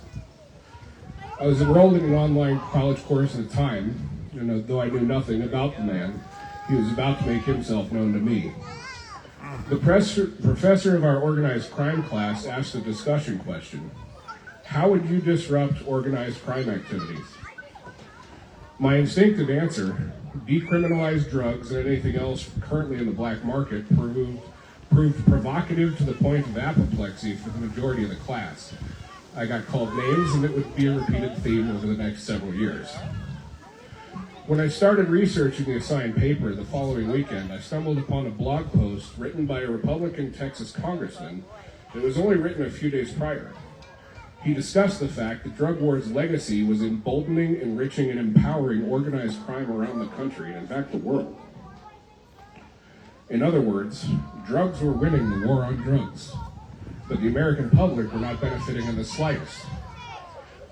I was enrolled in an online college course at the time, and though I knew nothing about the man, he was about to make himself known to me. The professor of our organized crime class asked a discussion question: how would you disrupt organized crime activities? My instinctive answer, decriminalize drugs and anything else currently in the black market, proved provocative to the point of apoplexy for the majority of the class. I got called names, and it would be a repeated theme over the next several years. When I started researching the assigned paper the following weekend, I stumbled upon a blog post written by a Republican Texas congressman that was only written a few days prior. He discussed the fact that drug war's legacy was emboldening, enriching, and empowering organized crime around the country, and in fact the world. In other words, drugs were winning the war on drugs, but the American public were not benefiting in the slightest.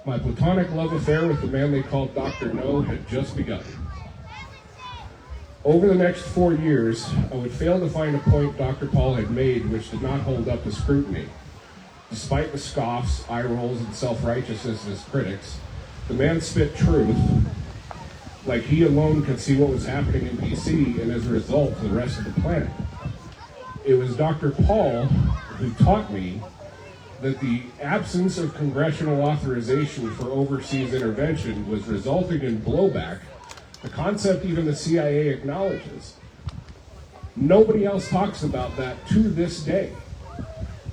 My platonic love affair with the man they called Dr. No had just begun. Over the next 4 years, I would fail to find a point Dr. Paul had made which did not hold up to scrutiny. Despite the scoffs, eye rolls, and self-righteousness of his critics, the man spit truth like he alone could see what was happening in DC, and as a result, the rest of the planet. It was Dr. Paul who taught me that the absence of congressional authorization for overseas intervention was resulting in blowback, a concept even the CIA acknowledges. Nobody else talks about that to this day.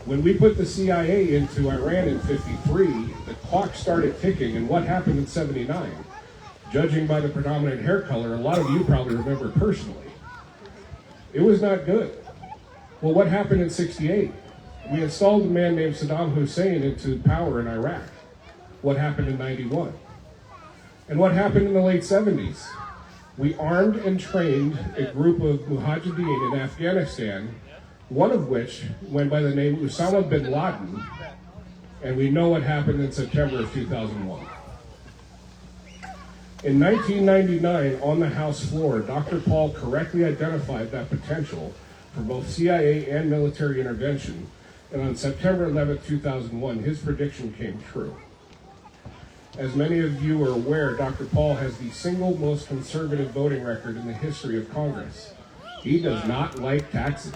When we put the CIA into Iran in '53, the clock started ticking, and what happened in '79? Judging by the predominant hair color, a lot of you probably remember personally. It was not good. Well, what happened in '68? We installed a man named Saddam Hussein into power in Iraq. What happened in '91? And what happened in the late '70s? We armed and trained a group of mujahideen in Afghanistan, one of which went by the name Osama bin Laden, and we know what happened in September of 2001. In 1999, on the House floor, Dr. Paul correctly identified that potential for both CIA and military intervention, and on September 11, 2001, his prediction came true. As many of you are aware, Dr. Paul has the single most conservative voting record in the history of Congress. He does not like taxes.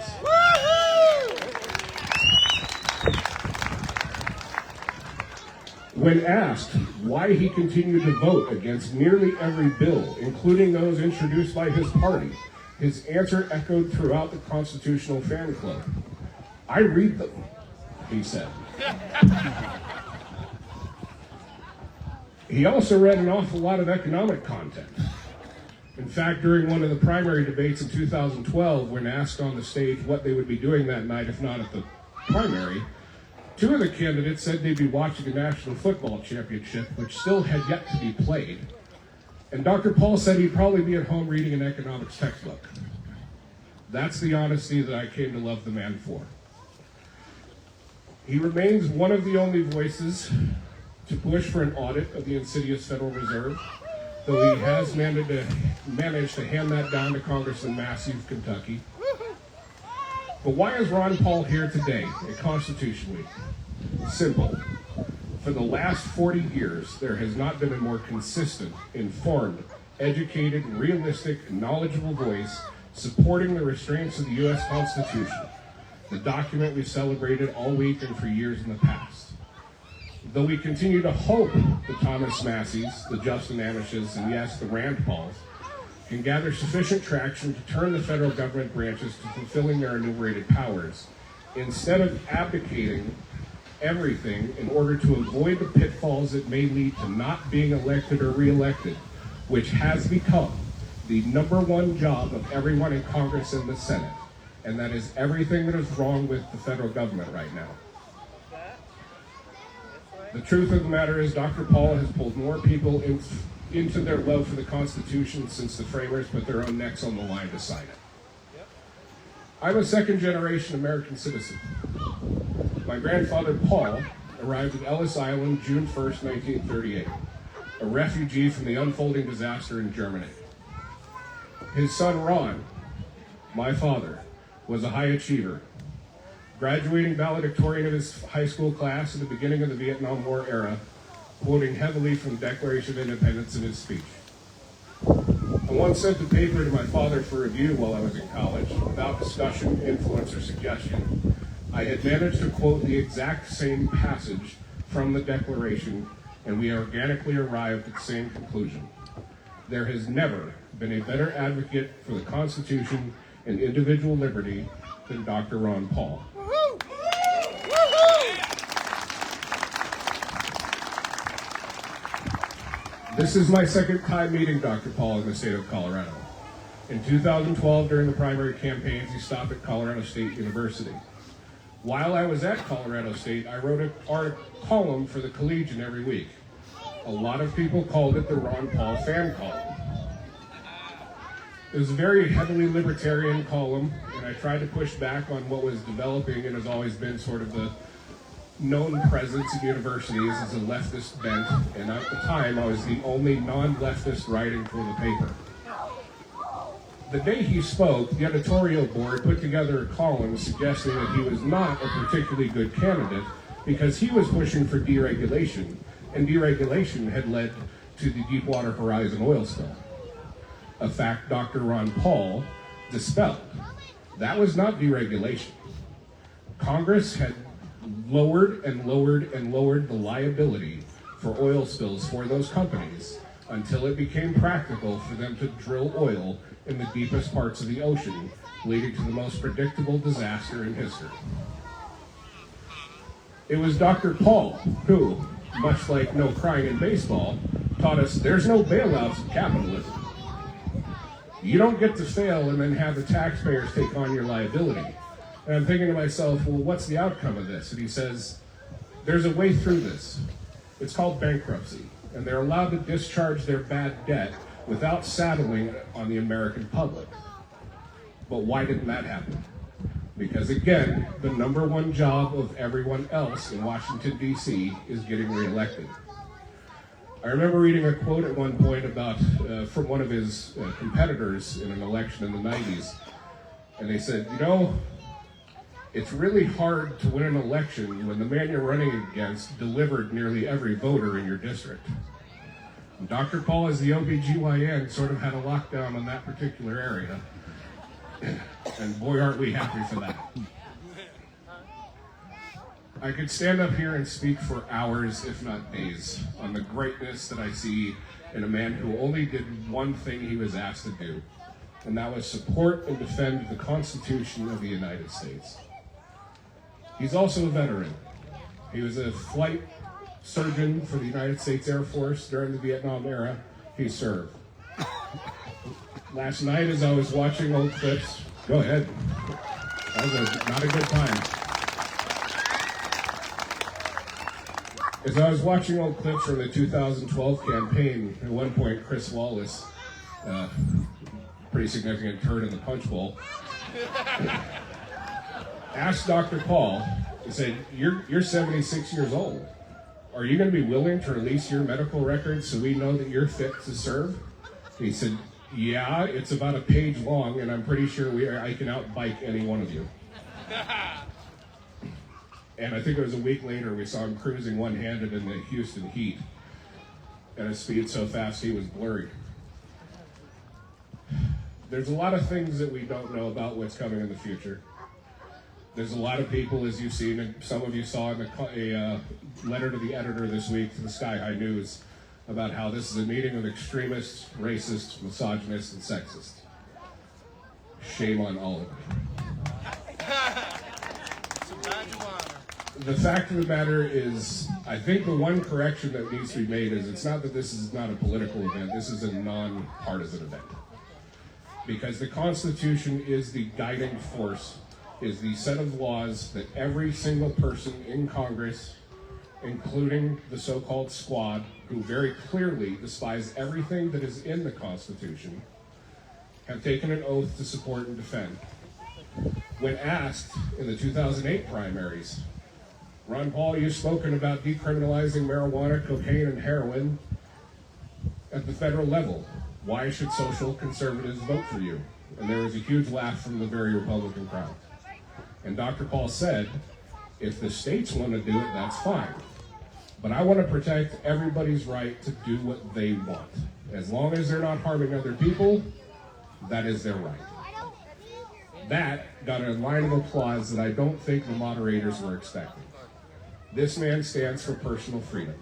When asked why he continued to vote against nearly every bill, including those introduced by his party, his answer echoed throughout the Constitutional Fan Club. I read them, he said. He also read an awful lot of economic content. In fact, during one of the primary debates in 2012, when asked on the stage what they would be doing that night, if not at the primary, 2 of the candidates said they'd be watching a National Football Championship, which still had yet to be played. And Dr. Paul said he'd probably be at home reading an economics textbook. That's the honesty that I came to love the man for. He remains one of the only voices to push for an audit of the insidious Federal Reserve, though he has managed to hand that down to Congressman Massey of Kentucky. But why is Ron Paul here today at Constitution Week? Simple. For the last 40 years, there has not been a more consistent, informed, educated, realistic, knowledgeable voice supporting the restraints of the U.S. Constitution, the document we've celebrated all week and for years in the past. Though we continue to hope the Thomas Masseys, the Justin Anishes, and yes, the Rand Pauls can gather sufficient traction to turn the federal government branches to fulfilling their enumerated powers, instead of abdicating everything in order to avoid the pitfalls that may lead to not being elected or reelected, which has become the number one job of everyone in Congress and the Senate. And that is everything that is wrong with the federal government right now. The truth of the matter is Dr. Paul has pulled more people into their love for the Constitution since the framers put their own necks on the line to sign it. I'm a second-generation American citizen. My grandfather, Paul, arrived at Ellis Island June 1st, 1938, a refugee from the unfolding disaster in Germany. His son, Ron, my father, was a high achiever, graduating valedictorian of his high school class at the beginning of the Vietnam War era, quoting heavily from the Declaration of Independence in his speech. I once sent the paper to my father for review while I was in college, without discussion, influence, or suggestion. I had managed to quote the exact same passage from the Declaration, and we organically arrived at the same conclusion. There has never been a better advocate for the Constitution and individual liberty than Dr. Ron Paul. This is my second time meeting Dr. Paul in the state of Colorado. In 2012, during the primary campaigns, he stopped at Colorado State University. While I was at Colorado State, I wrote a column for the Collegian every week. A lot of people called it the Ron Paul fan column. It was a very heavily libertarian column, and I tried to push back on what was developing and has always been sort of the known presence at universities as a leftist bent, and at the time I was the only non-leftist writing for the paper. The day he spoke, the editorial board put together a column suggesting that he was not a particularly good candidate because he was pushing for deregulation, and deregulation had led to the Deepwater Horizon oil spill. A fact Dr. Ron Paul dispelled. That was not deregulation. Congress had lowered and lowered and lowered the liability for oil spills for those companies until it became practical for them to drill oil in the deepest parts of the ocean, leading to the most predictable disaster in history. It was Dr. Paul who, much like no crying in baseball, taught us there's no bailouts in capitalism. You don't get to fail and then have the taxpayers take on your liability. And I'm thinking to myself, well, what's the outcome of this? And he says, there's a way through this. It's called bankruptcy. And they're allowed to discharge their bad debt without saddling it on the American public. But why didn't that happen? Because again, the number one job of everyone else in Washington, D.C. is getting reelected. I remember reading a quote at one point about from one of his competitors in an election in the 90s. And they said, you know, it's really hard to win an election when the man you're running against delivered nearly every voter in your district. And Dr. Paul, as the OBGYN, sort of had a lockdown on that particular area. And boy, aren't we happy for that. I could stand up here and speak for hours, if not days, on the greatness that I see in a man who only did one thing he was asked to do, and that was support and defend the Constitution of the United States. He's also a veteran. He was a flight surgeon for the United States Air Force during the Vietnam era. He served. Last night, as I was watching old clips, go ahead. That was not a good time. As I was watching old clips from the 2012 campaign, at one point, Chris Wallace, pretty significant turd in the punch bowl, asked Dr. Paul, he said, you're 76 years old. Are you going to be willing to release your medical records so we know that you're fit to serve? And he said, yeah, it's about a page long, and I'm pretty sure I can outbike any one of you. And I think it was a week later we saw him cruising one-handed in the Houston heat at a speed so fast he was blurry. There's a lot of things that we don't know about what's coming in the future. There's a lot of people, as you've seen, and some of you saw in a letter to the editor this week to the Sky High News about how this is a meeting of extremists, racists, misogynists, and sexists. Shame on all of you. the fact of the matter is, I think the one correction that needs to be made is it's not that this is not a political event, this is a non-partisan event. Because the Constitution is the guiding force, is the set of laws that every single person in Congress, including the so-called squad, who very clearly despise everything that is in the Constitution, have taken an oath to support and defend. When asked in the 2008 primaries, Ron Paul, you've spoken about decriminalizing marijuana, cocaine, and heroin at the federal level. Why should social conservatives vote for you? And there was a huge laugh from the very Republican crowd. And Dr. Paul said, if the states want to do it, that's fine. But I want to protect everybody's right to do what they want. As long as they're not harming other people, that is their right. That got a line of applause that I don't think the moderators were expecting. This man stands for personal freedom.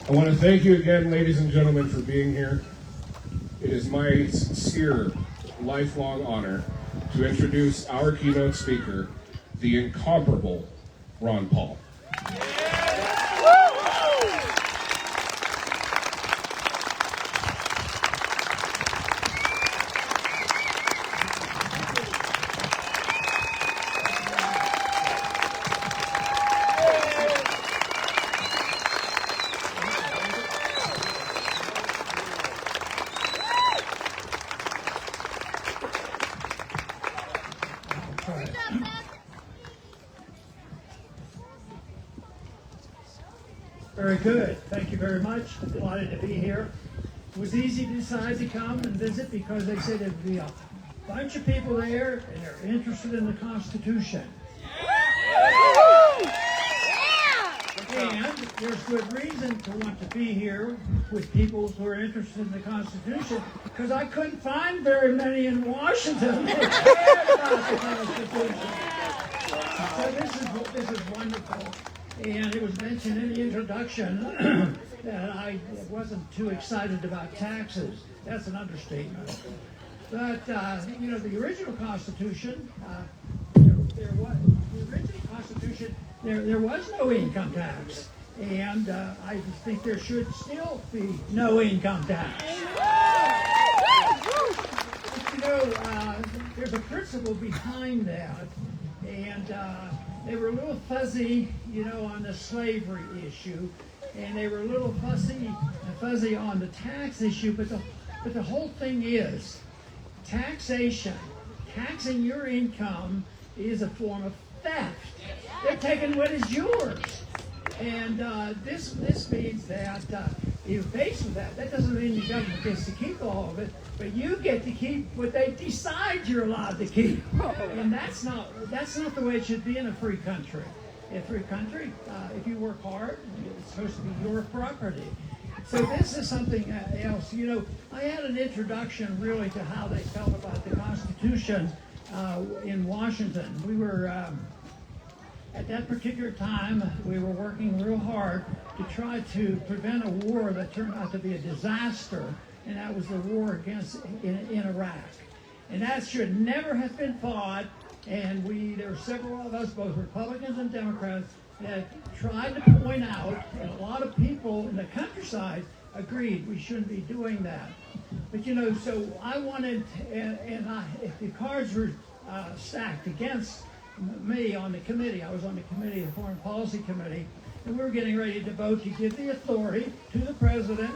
I want to thank you again, ladies and gentlemen, for being here. It is my sincere, lifelong honor to introduce our keynote speaker, the incomparable Ron Paul. Very good. Thank you very much. Delighted to be here. It was easy to decide to come and visit because they said there'd be a bunch of people there and they're interested in the Constitution. And there's good reason to want to be here with people who are interested in the Constitution because I couldn't find very many in Washington who cared about the Constitution. So this is wonderful. And it was mentioned in the introduction that I wasn't too excited about taxes. That's an understatement. But, the original Constitution, there was no income tax. And I think there should still be no income tax. But, there's a principle behind that. And they were a little fuzzy, on the slavery issue, and they were a little fuzzy on the tax issue. But the whole thing is taxation. Taxing your income is a form of theft. They're taking what is yours, and this means that you're faced with that. That doesn't mean the government gets to keep all of it, but you get to keep what they decide you're allowed to keep. And that's not the way it should be in a free country. In a free country, if you work hard, it's supposed to be your property. So this is something else. I had an introduction really to how they felt about the Constitution in Washington. We were, at that particular time, we were working real hard to try to prevent a war that turned out to be a disaster, and that was the war in Iraq. And that should never have been fought. And there were several of us, both Republicans and Democrats, that tried to point out, and a lot of people in the countryside agreed we shouldn't be doing that. But so I wanted, if the cards were stacked against me on the committee, I was on the committee, the Foreign Policy Committee, and we were getting ready to vote to give the authority to the president.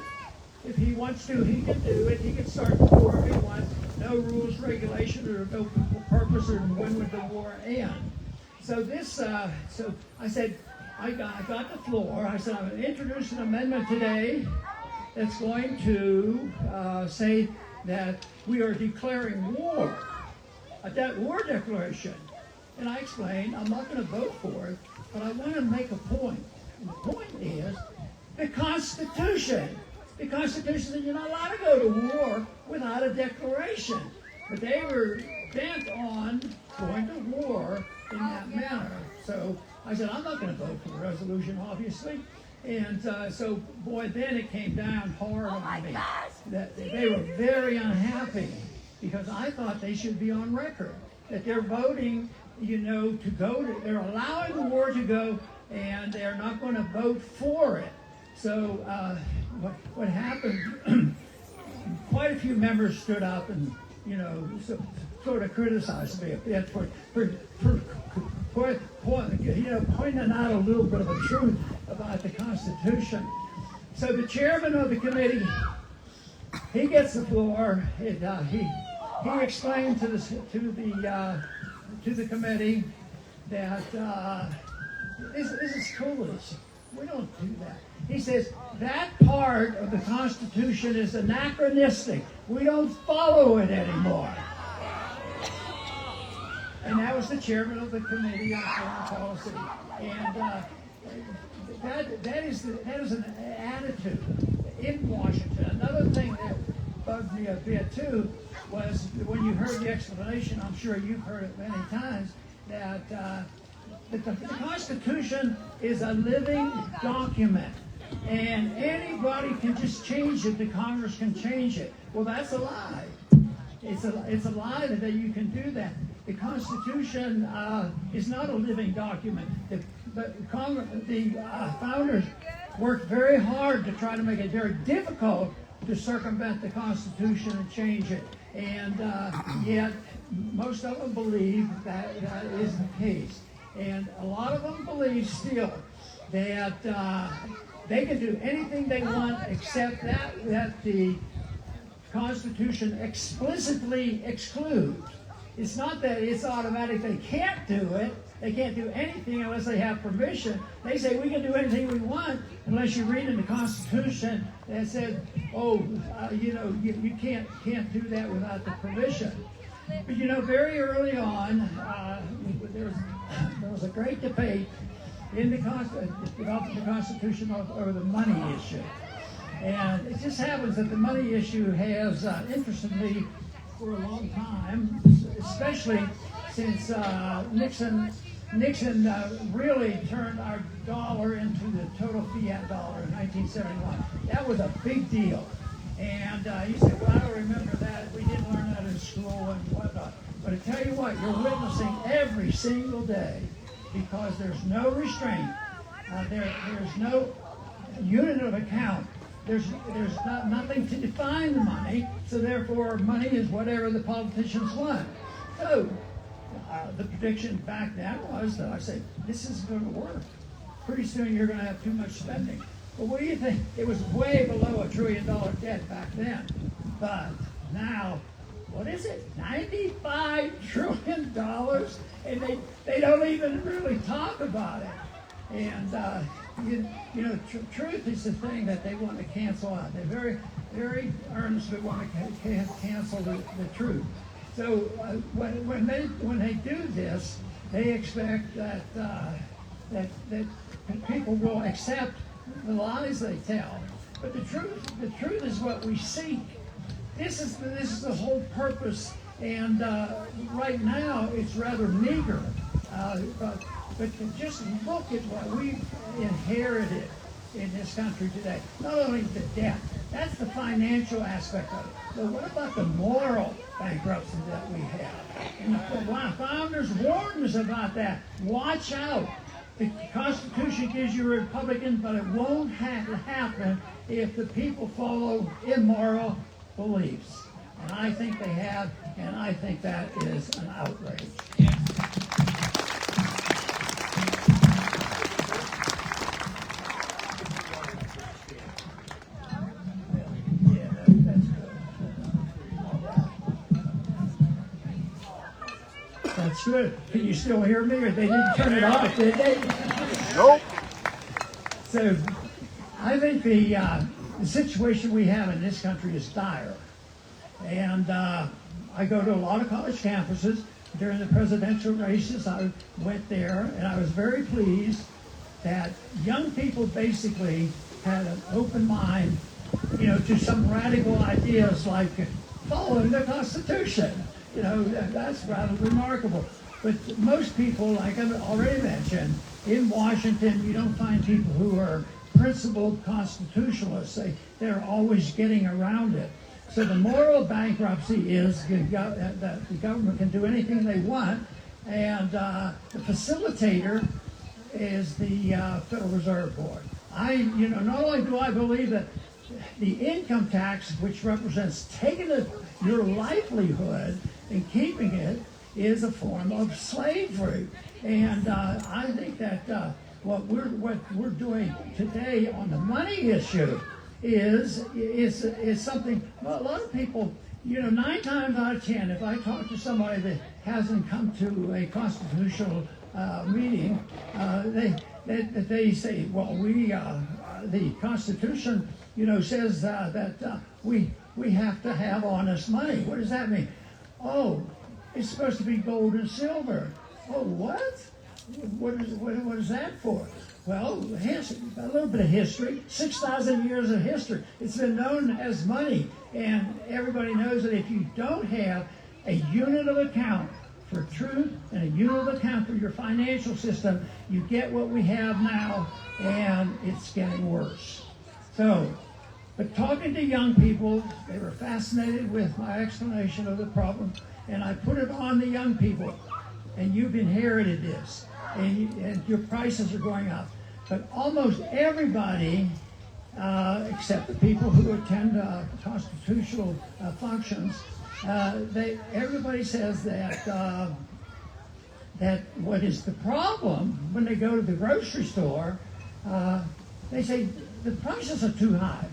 If he wants to, he can do it. He can start the war if he wants. No rules, regulations, or no purpose, or when would the war end. So so I said, I got the floor. I said, I'm going to introduce an amendment today that's going to say that we are declaring war, a war declaration. And I explained, I'm not going to vote for it, but I want to make a point. And the point is the Constitution. The Constitution said you're not allowed to go to war without a declaration. But they were bent on going to war in that manner. So I said, I'm not going to vote for the resolution, obviously. And so, boy, then it came down hard on me. That they were very unhappy because I thought they should be on record that they're voting, to go to, they're allowing the war to go, and they're not going to vote for it. So what happened? Quite a few members stood up and sort of criticized me a bit for pointing out a little bit of the truth about the Constitution. So the chairman of the committee, he gets the floor. He explained to the committee that this is foolish. We don't do that. He says that part of the Constitution is anachronistic. We don't follow it anymore. And that was the chairman of the Committee on Foreign Policy. And that is an attitude in Washington. Another thing that bugged me a bit too was when you heard the explanation, I'm sure you've heard it many times, that the Constitution is a living document. And anybody can just change it. The Congress can change it. Well, that's a lie. It's a lie that you can do that. The Constitution is not a living document. The founders worked very hard to try to make it very difficult to circumvent the Constitution and change it. And yet, most of them believe that is the case. And a lot of them believe still that they can do anything they want except that the Constitution explicitly excludes. It's not that it's automatic. They can't do it. They can't do anything unless they have permission. They say we can do anything we want unless you read in the Constitution that says, you can't do that without the permission. But very early on, there was a great debate in the Constitution over the money issue. And it just happens that the money issue has interested me for a long time, especially since Nixon really turned our dollar into the total fiat dollar in 1971. That was a big deal. And you say, well, I don't remember that. We didn't learn that in school and whatnot. But I tell you what, you're witnessing every single day because there's no restraint. There's no unit of account. There's nothing to define the money, so therefore money is whatever the politicians want. So the prediction back then was that I said, this isn't going to work. Pretty soon you're going to have too much spending. Well, what do you think? It was way below $1 trillion debt back then. But now, what is it? $95 trillion? And they don't even really talk about it. And truth is the thing that they want to cancel out. They very, very earnestly want to cancel the truth. So when they do this, they expect that people will accept the lies they tell. But the truth is what we seek. This is the whole purpose. And right now it's rather meager. But just look at what we've inherited in this country today. Not only the debt, that's the financial aspect of it. But what about the moral bankruptcy that we have? And the founders warned us about that. Watch out. The Constitution gives you a Republican, but it won't happen if the people follow immoral beliefs. And I think they have, and I think that is an outrage. That's good. Can you still hear me, or they didn't turn it off, did they? Nope. So, I think the situation we have in this country is dire. And I go to a lot of college campuses. During the presidential races, I went there, and I was very pleased that young people basically had an open mind, to some radical ideas like following the Constitution. That's rather remarkable. But most people, like I've already mentioned, in Washington, you don't find people who are principled constitutionalists. They're always getting around it. So the moral bankruptcy is that the government can do anything they want, and the facilitator is the Federal Reserve Board. Not only do I believe that the income tax, which represents taking your livelihood and keeping it, is a form of slavery. And I think that what we're doing today on the money issue is something. Well, a lot of people, 9 times out of 10, if I talk to somebody that hasn't come to a constitutional meeting, they say, well, the Constitution, says that we have to have honest money. What does that mean? Oh, it's supposed to be gold and silver. Oh, what? What is that for? Well, a little bit of history, 6,000 years of history. It's been known as money, and everybody knows that if you don't have a unit of account for truth and a unit of account for your financial system, you get what we have now, and it's getting worse. So, but talking to young people, they were fascinated with my explanation of the problem, and I put it on the young people. And you've inherited this, and your prices are going up. But almost everybody, except the people who attend constitutional functions, everybody says that what is the problem when they go to the grocery store, they say the prices are too high.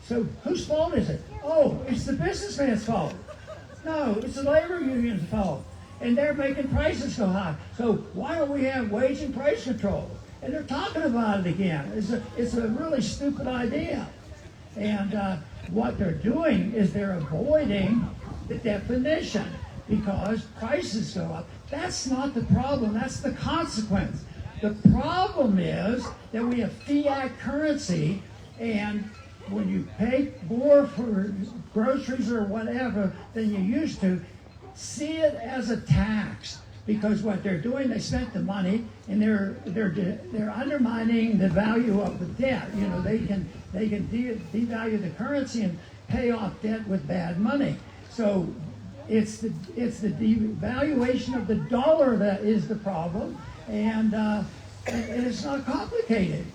So whose fault is it? Oh, it's the businessman's fault. No, it's the labor union's fault. And they're making prices go high. So why don't we have wage and price control? And they're talking about it again. It's a really stupid idea. And what they're doing is they're avoiding the definition because prices go up. That's not the problem. That's the consequence. The problem is that we have fiat currency, and when you pay more for groceries or whatever than you used to, see it as a tax, because what they're doing, they spent the money and they're undermining the value of the debt. They can devalue the currency and pay off debt with bad money. So it's the devaluation of the dollar that is the problem, and it's not complicated.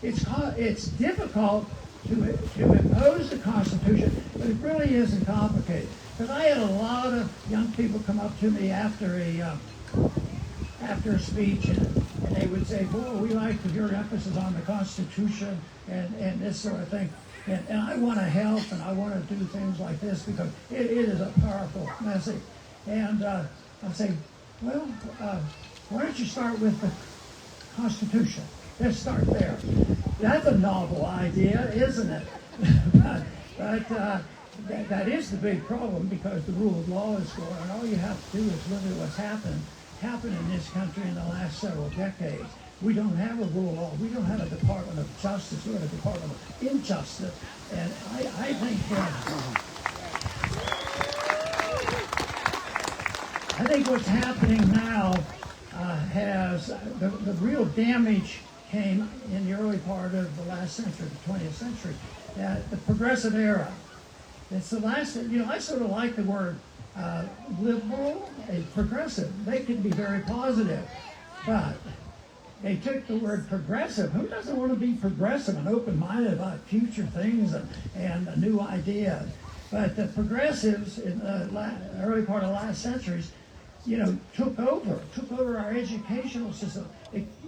It's difficult to impose the Constitution, but it really isn't complicated. Because I had a lot of young people come up to me after a speech, and they would say, "Boy, we like your emphasis on the Constitution and this sort of thing." And I want to help, and I want to do things like this because it is a powerful message. And I'm saying, well, why don't you start with the Constitution? Let's start there. That's a novel idea, isn't it? but that is the big problem, because the rule of law is gone, and all you have to do is look at what's happened in this country in the last several decades. We don't have a rule of law. We don't have a Department of Justice. We have a Department of Injustice. And I think what's happening now has the real damage came in the early part of the last century, the 20th century, the progressive era. It's the last, I sort of like the word liberal and progressive. They can be very positive, but they took the word progressive. Who doesn't want to be progressive and open-minded about future things and new ideas? But the progressives in the early part of the last centuries, took over our educational system,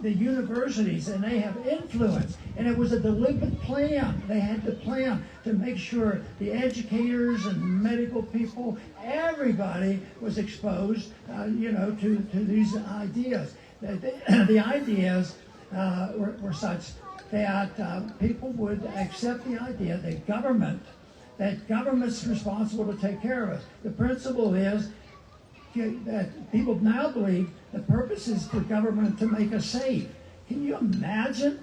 the universities, and they have influence. And it was a deliberate plan. They had to plan to make sure the educators and medical people, everybody was exposed, to these ideas. The ideas were such that people would accept the idea that government's responsible to take care of us. The principle is that people now believe the purpose is for government to make us safe. Can you imagine?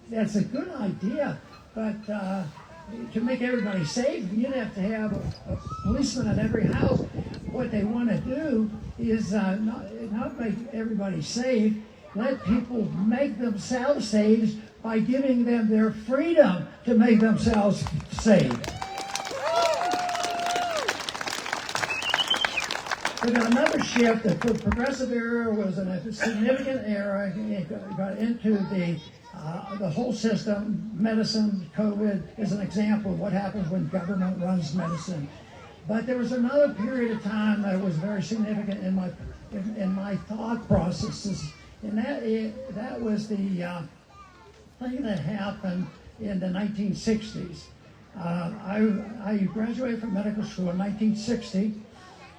That's a good idea, but to make everybody safe, you'd have to have a policeman at every house. What they want to do is not make everybody safe, let people make themselves saved by giving them their freedom to make themselves saved. But another shift, the progressive era was a significant era. It got into the whole system. Medicine, COVID is an example of what happens when government runs medicine. But there was another period of time that was very significant in my thought processes, and that was the thing that happened in the 1960s. I graduated from medical school in 1960.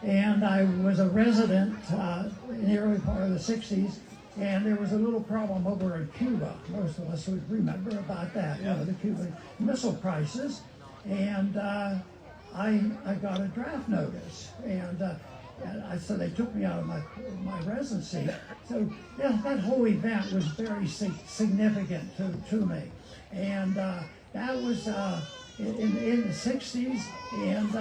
And I was a resident in the early part of the 60s, and there was a little problem over in Cuba. Most of us would remember about that, you know, the Cuban Missile Crisis. And I got a draft notice, and so they took me out of my residency. So yeah, that whole event was very significant to me. And that was in the 60s, and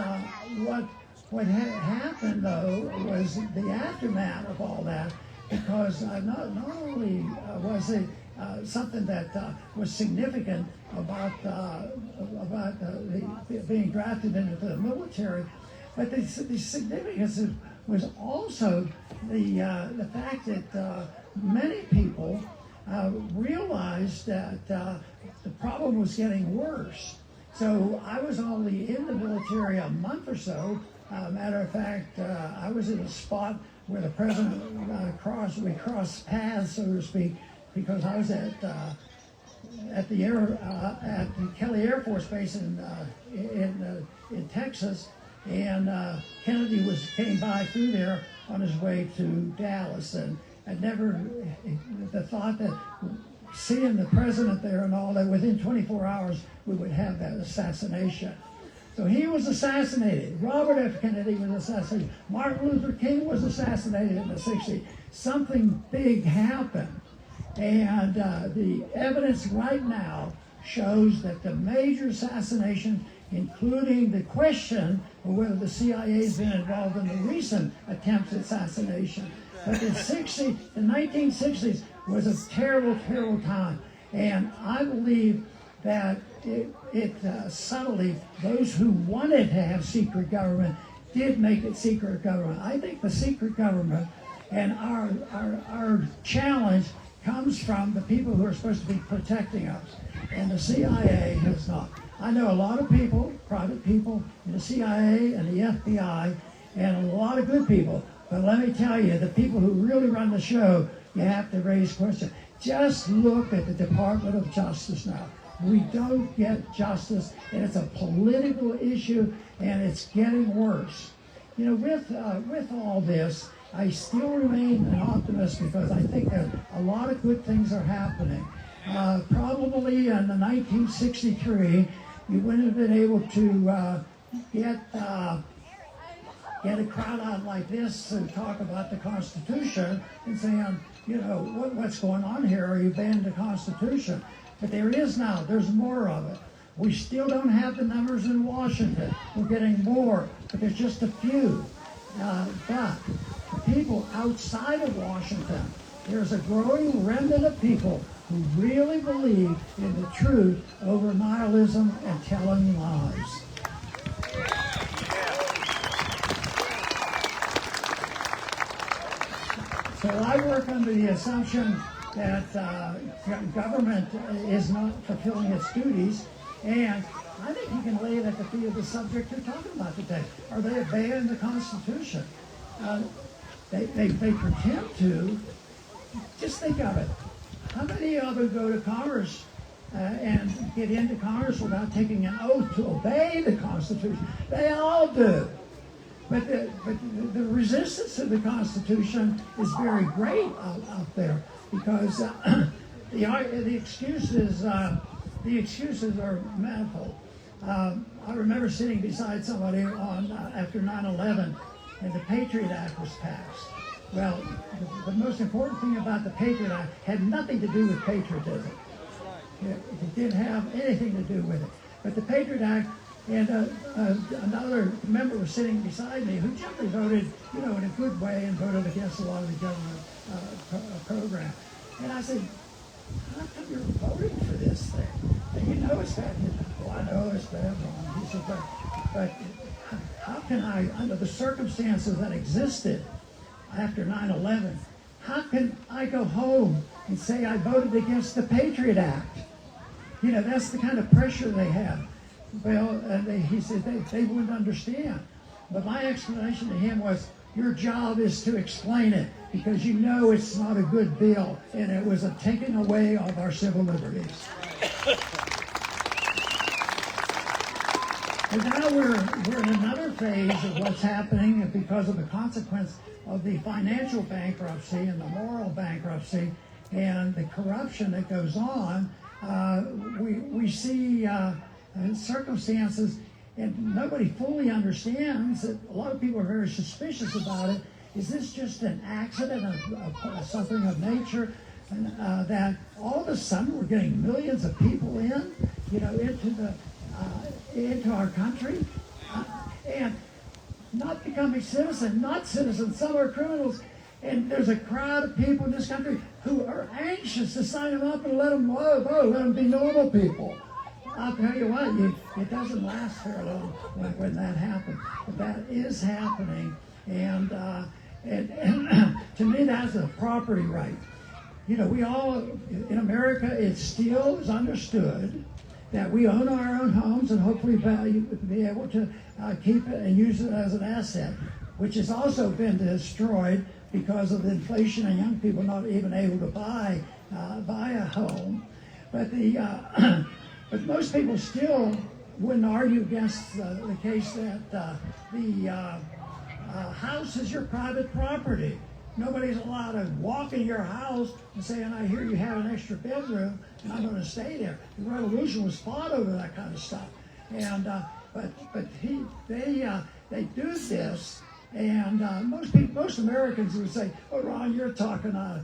what happened, though, was the aftermath of all that, because not only was it something that was significant about being drafted into the military, but the significance was also the fact that many people realized that the problem was getting worse. So I was only in the military a month or so. Matter of fact, I was in a spot where the president we crossed paths, so to speak, because I was at the Kelly Air Force Base in Texas, and Kennedy came by through there on his way to Dallas, and the thought that seeing the president there and all that, within 24 hours we would have that assassination. So he was assassinated. Robert F. Kennedy was assassinated. Martin Luther King was assassinated in the 60s. Something big happened. And the evidence right now shows that the major assassinations, including the question of whether the CIA has been involved in the recent attempted assassination. But the 1960s was a terrible, terrible time. And I believe that subtly, those who wanted to have secret government did make it secret government. I think the secret government and our challenge comes from the people who are supposed to be protecting us, and the CIA has not. I know a lot of people, private people in the CIA and the FBI, and a lot of good people, but let me tell you, the people who really run the show, you have to raise questions. Just look at the Department of Justice now. We don't get justice, and it's a political issue, and it's getting worse. You know, with all this, I still remain an optimist because I think that a lot of good things are happening. Probably in the 1963, you wouldn't have been able to get a crowd out like this and talk about the Constitution and saying, you know, what's going on here? Are you banning the Constitution? But there is now. There's more of it. We still don't have the numbers in Washington. We're getting more, but there's just a few. But the people outside of Washington, there's a growing remnant of people who really believe in the truth over nihilism and telling lies. So I work under the assumption that government is not fulfilling its duties, and I think you can lay it at the feet of the subject you're talking about today. Are they obeying the Constitution? They pretend to. Just think of it. How many of them go to Congress and get into Congress without taking an oath to obey the Constitution? They all do. But the resistance to the Constitution is very great out there because the excuses are manifold. I remember sitting beside somebody after 9/11, and the Patriot Act was passed. Well, the most important thing about the Patriot Act had nothing to do with patriotism. It didn't have anything to do with it. But the Patriot Act, and another member was sitting beside me who generally voted, in a good way and voted against a lot of the government program. And I said, how come you're voting for this thing? And you know it's bad. Oh, I know it's bad, Ron. He said, but how can I, under the circumstances that existed after 9/11, how can I go home and say I voted against the Patriot Act? You know, that's the kind of pressure they have. Well, he said they wouldn't understand. But my explanation to him was, your job is to explain it, because you know it's not a good bill, and it was a taking away of our civil liberties. And now we're in another phase of what's happening because of the consequence of the financial bankruptcy and the moral bankruptcy and the corruption that goes on. We see circumstances, and nobody fully understands that. A lot of people are very suspicious about it. Is this just an accident of something of nature? And that all of a sudden we're getting millions of people in, you know, into our country, and not becoming citizens, not citizens. Some are criminals, and there's a crowd of people in this country who are anxious to sign them up and let them vote, let them be normal people. I'll tell you what, it doesn't last very long when that happens. But that is happening, and to me, that's a property right. You know, we all, in America, it still is understood that we own our own homes and hopefully be able to keep it and use it as an asset, which has also been destroyed because of inflation and young people not even able to buy a home. But but most people still wouldn't argue against the case that the house is your private property. Nobody's allowed to walk in your house and say, and I hear you have an extra bedroom, and I'm going to stay there. The revolution was fought over that kind of stuff. And they do this, and most Americans would say, "Oh, Ron, you're talking over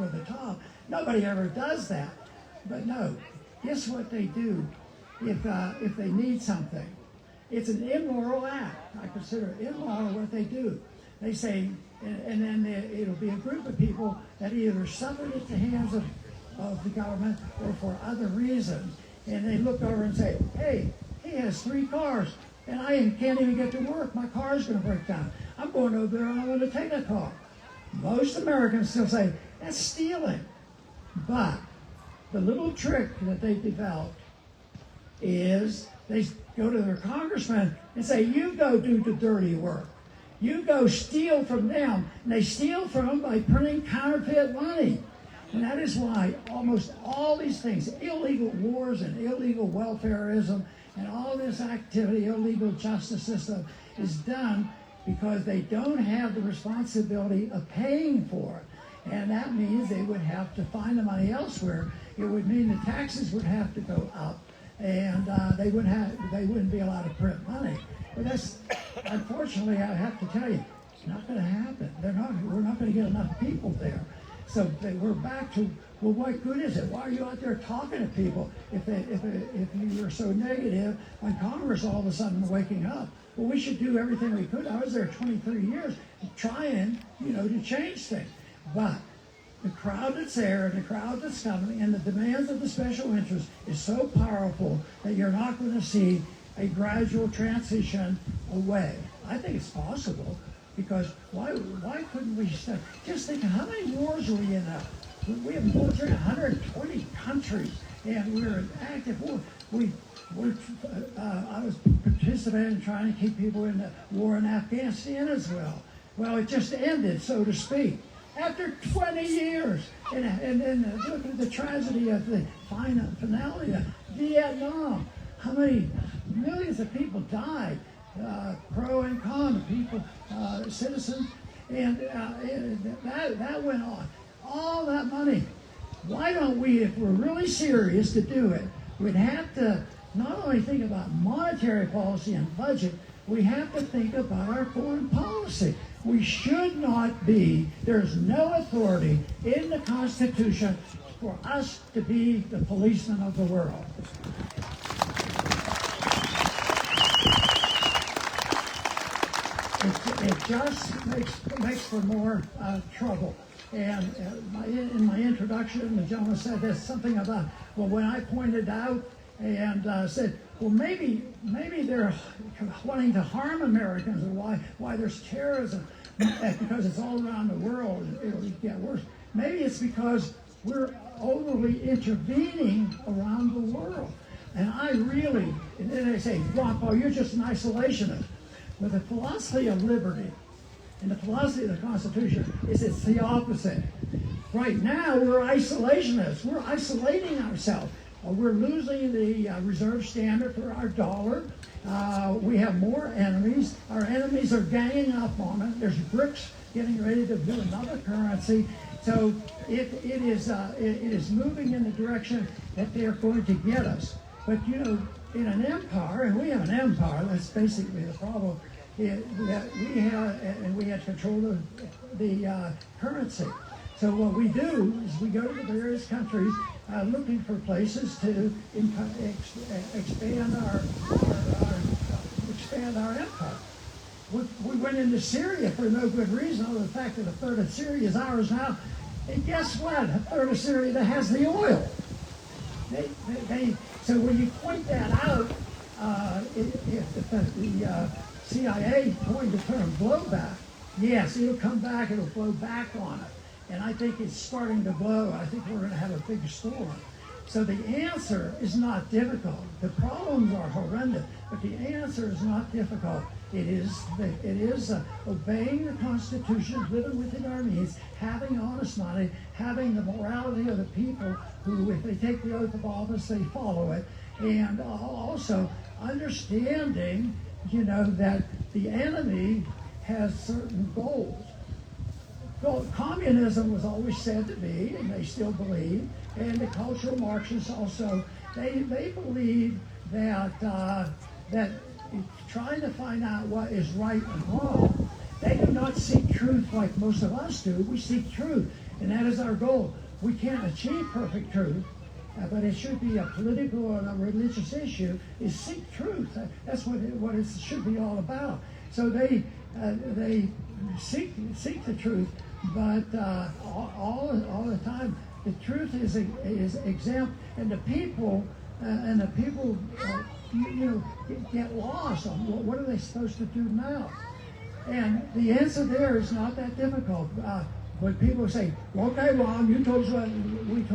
the top." Nobody ever does that. But no, guess what they do if they need something? It's an immoral act. I consider it immoral what they do. They say, and then it'll be a group of people that either suffered at the hands of the government or for other reasons. And they look over and say, hey, he has 3 cars, and I can't even get to work. My car's going to break down. I'm going over there and I'm going to take a car. Most Americans still say, that's stealing. But the little trick that they developed is they go to their congressman and say, you go do the dirty work. You go steal from them. And they steal from them by printing counterfeit money. And that is why almost all these things, illegal wars and illegal welfareism and all this activity, illegal justice system, is done because they don't have the responsibility of paying for it. And that means they would have to find the money elsewhere. It would mean the taxes would have to go up, and they wouldn't be allowed to print money. But that's, unfortunately, I have to tell you, it's not going to happen. We're not going to get enough people there. So we're back to, well, what good is it? Why are you out there talking to people if you were so negative when Congress all of a sudden waking up? Well, we should do everything we could. I was there 23 years trying, to change things. But the crowd that's there and the crowd that's coming and the demands of the special interest is so powerful that you're not going to see a gradual transition away. I think it's possible, because why couldn't we just think of how many wars are we in now? We have military in 120 countries, and we're in active war. I was participating in trying to keep people in the war in Afghanistan as well. Well, it just ended, so to speak, after 20 years. And look at the tragedy of the finality of Vietnam. How many millions of people died, pro and con, people, citizens, and that went on. All that money. Why don't we, if we're really serious to do it, we'd have to not only think about monetary policy and budget, we have to think about our foreign policy. We should not be, there's no authority in the Constitution for us to be the policemen of the world. It just makes for more trouble. And in my introduction, the gentleman said there's something about, well, when I pointed out and said, well, maybe they're wanting to harm Americans, and why there's terrorism, because it's all around the world, and it'll get worse. Maybe it's because we're overly intervening around the world. And I really, and then they say, Ron Paul, you're just an isolationist. But the philosophy of liberty and the philosophy of the Constitution is it's the opposite. Right now, we're isolationists. We're isolating ourselves. We're losing the reserve standard for our dollar. We have more enemies. Our enemies are ganging up on us. There's BRICS getting ready to do another currency. So it is moving in the direction that they're going to get us. But you know, in an empire, and we have an empire, that's basically the problem. We had control of the currency. So what we do is we go to the various countries looking for places to expand our empire. We went into Syria for no good reason, other than the fact that a third of Syria is ours now. And guess what? A third of Syria that has the oil. So when you point that out, if the CIA coined the term blowback, yes, it'll come back, it'll blow back on it. And I think it's starting to blow. I think we're going to have a big storm. So the answer is not difficult. The problems are horrendous, but the answer is not difficult. It is obeying the Constitution, living within our means, having honest money, having the morality of the people who, if they take the oath of office, they follow it, and also understanding, you know, that the enemy has certain goals. Well, communism was always said to be, and they still believe, and the cultural Marxists also, they believe that trying to find out what is right and wrong, they do not seek truth like most of us do. We seek truth, and that is our goal. We can't achieve perfect truth, but it should be a political and a religious issue, is seek truth. That's what it should be all about. So they seek the truth, but all the time the truth is exempt, and the people get lost on what are they supposed to do now. And the answer there is not that difficult. When people say, well, okay, Ron, we told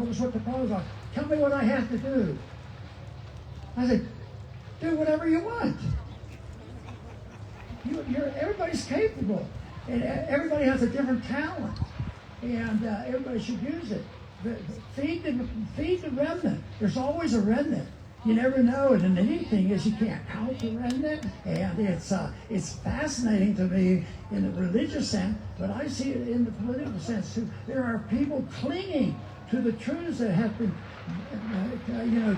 us what the problems are. Tell me what I have to do. I say, do whatever you want. Everybody's capable, and everybody has a different talent, and everybody should use it. Feed the remnant. There's always a remnant. You never know, and the neat thing is you can't count the remnant, and it's fascinating to me in the religious sense, but I see it in the political sense too. There are people clinging to the truths that have been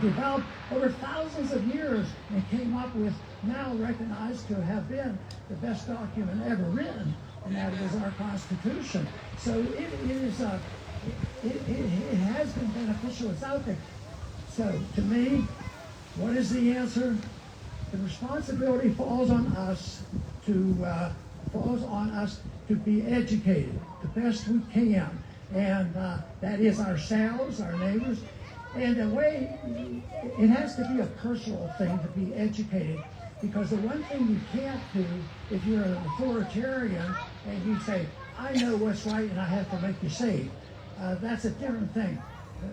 developed over thousands of years and came up with, now recognized to have been the best document ever written, and that is our Constitution. So it has been beneficial. It's out there. So to me, what is the answer? The responsibility falls on us to be educated the best we can, and that is ourselves, our neighbors, and the way it has to be a personal thing to be educated, because the one thing you can't do if you're an authoritarian and you say, I know what's right and I have to make you safe, that's a different thing.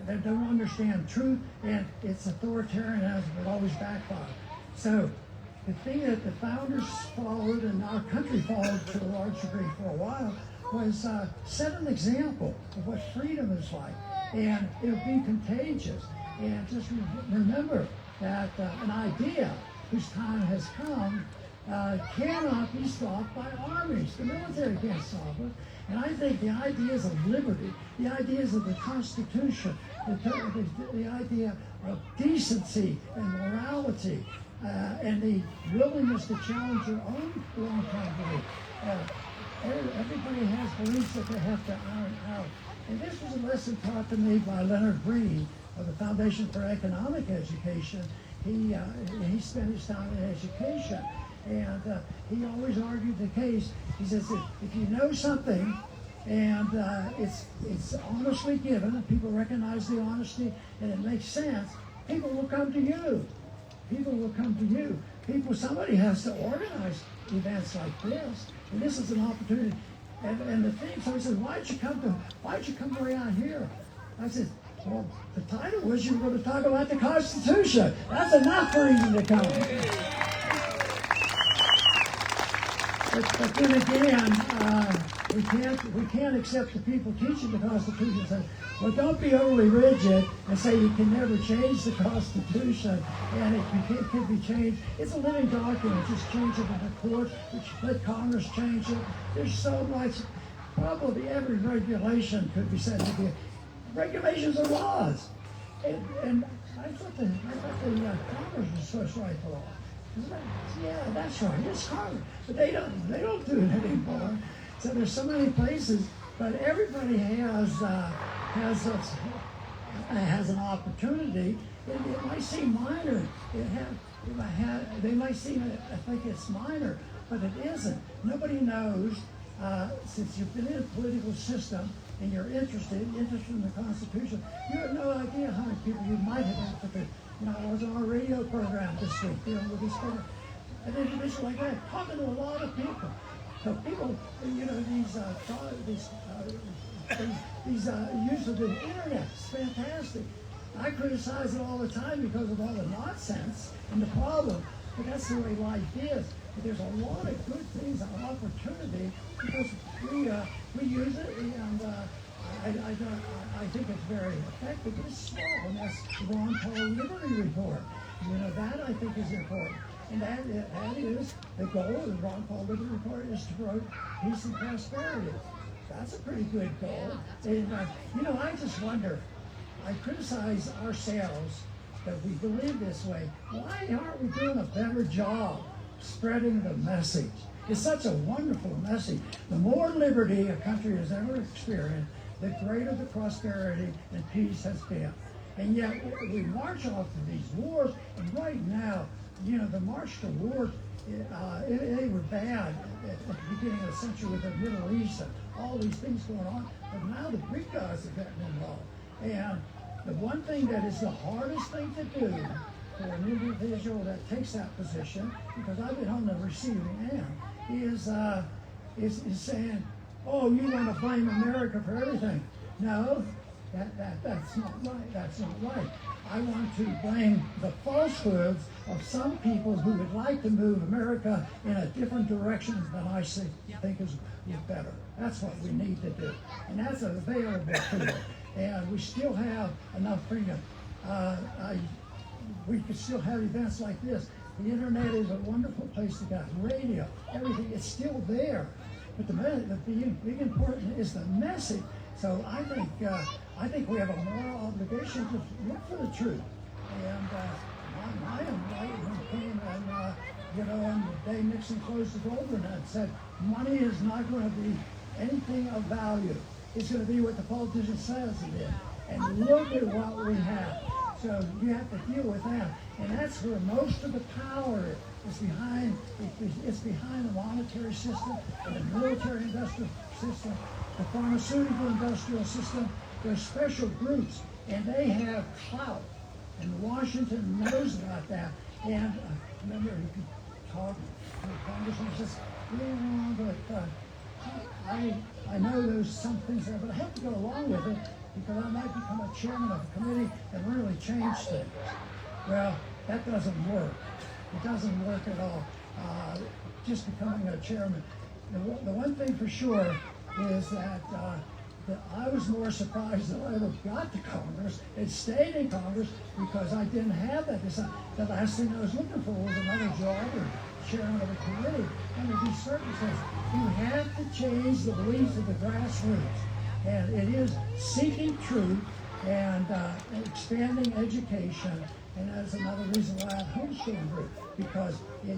They don't understand truth, and it's authoritarianism that always backfire. So the thing that the founders followed and our country followed to a large degree for a while was set an example of what freedom is like, and it'll be contagious. And just remember that an idea whose time has come cannot be stopped by armies. The military can't stop it. And I think the ideas of liberty, the ideas of the Constitution, the idea of decency and morality, and the willingness to challenge your own long-term belief. Everybody has beliefs that they have to iron out. And this was a lesson taught to me by Leonard Green of the Foundation for Economic Education. He spent his time in education, and he always argued the case. He says, if you know something And it's honestly given, and people recognize the honesty, and it makes sense. People will come to you. People will come to you. Somebody has to organize events like this, and this is an opportunity. And the thing, somebody says, why'd you come around here? I said, well, the title was you were going to talk about the Constitution. That's enough reason to come. But then again, we can't accept the people teaching the Constitution. Say, well, don't be overly rigid and say you can never change the Constitution, and it can be changed. It's a living document. Just change it in the court. Let Congress change it. There's so much. Probably every regulation could be said to be. Regulations are laws, and I thought the Congress was supposed to write the law. Yeah, that's right. It's Congress, but they don't do it anymore. So there's so many places, but everybody has an opportunity. It might seem minor. They might seem, I think it's minor, but it isn't. Nobody knows. Since you've been in a political system and you're interested in the Constitution, you have no idea how many people you might have infiltrated. I was on a radio program this week dealing with this kind of an individual like that, talking to a lot of people. So people, these use of the internet is fantastic. I criticize it all the time because of all the nonsense and the problem, but that's the way life is. But there's a lot of good things, an opportunity, because we use it, and I think it's very effective. But it's small, and that's the Ron Paul Liberty Report. That I think is important. And that is the goal of the Ron Paul Liberty Report is to promote peace and prosperity. That's a pretty good goal. And, I just wonder, I criticize ourselves that we believe this way. Why aren't we doing a better job spreading the message? It's such a wonderful message. The more liberty a country has ever experienced, the greater the prosperity and peace has been. And yet we march off to these wars, and right now, the march to war, they were bad at the beginning of the century with the Middle East and all these things going on, but now the Greek guys are getting involved. And the one thing that is the hardest thing to do for an individual that takes that position, because I've been on the receiving end, is saying, oh, you want to blame America for everything. No, that's not right. That's not right. I want to blame the falsehoods of some people who would like to move America in a different direction than I think is better. That's what we need to do. And that's available to us. And we still have enough freedom. We could still have events like this. The internet is a wonderful place to go. Radio, everything, it's still there. But the big important is the message. So I think we have a moral obligation to look for the truth. And my enlightenment came on the day Nixon closed the gold and said, money is not going to be anything of value. It's going to be what the politician says it is. And look at what we have. So you have to deal with that. And that's where most of the power is behind. It's behind the monetary system and the military industrial system, the pharmaceutical industrial system. There's special groups, and they have clout. And Washington knows about that. And remember, you can talk to the congressman and says, but I know there's some things there, but I have to go along with it because I might become a chairman of a committee and really change things. Well, that doesn't work. It doesn't work at all. Just becoming a chairman. The one thing for sure is that I was more surprised that I ever got to Congress and stayed in Congress because I didn't have that. The last thing I was looking for was another job or chairman of a committee. Under these circumstances, you have to change the beliefs of the grassroots. And it is seeking truth and expanding education. And that's another reason why I'm homeschooling group, because the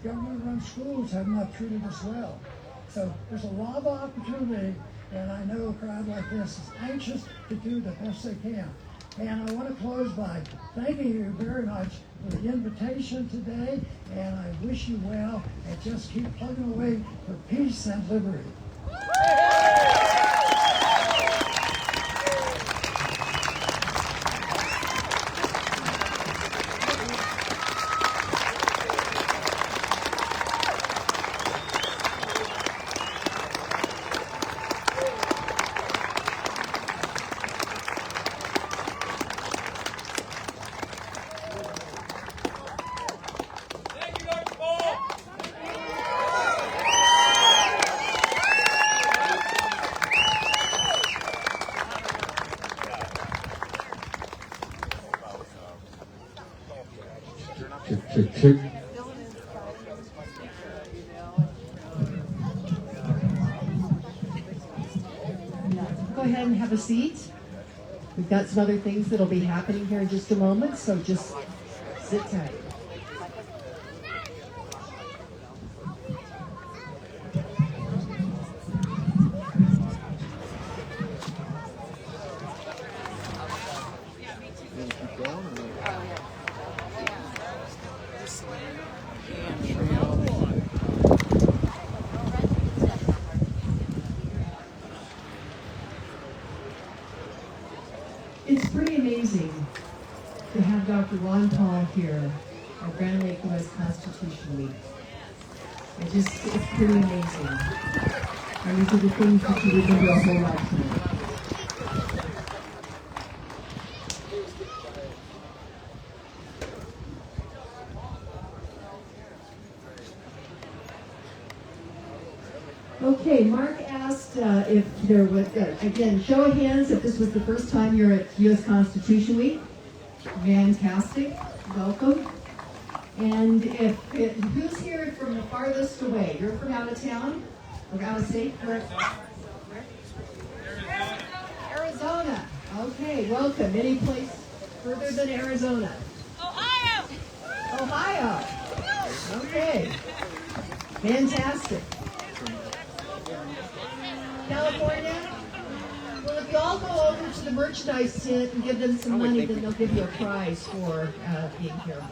government-run schools have not treated us well. So there's a lot of opportunity, and I know a crowd like this is anxious to do the best they can. And I want to close by thanking you very much for the invitation today, and I wish you well, and just keep plugging away for peace and liberty. Check. Go ahead and have a seat. We've got some other things that'll be happening here in just a moment, so just sit tight. It's pretty amazing to have Dr. Ron Paul here at Grand Lake U.S. Constitution Week. It's pretty amazing. And these are the things that you remember a whole lifetime. Okay, Mark asked if there was, again, show of hands if this was the first time you're at U.S. Constitution Week. Fantastic. Welcome. And who's here from the farthest away? You're from out of town? Or out of state? Arizona. Okay, welcome. Any place further than Arizona? Ohio. Okay. Fantastic. California? Well, if you all go over to the merchandise tent and give them some money, then they'll give you a prize for being here.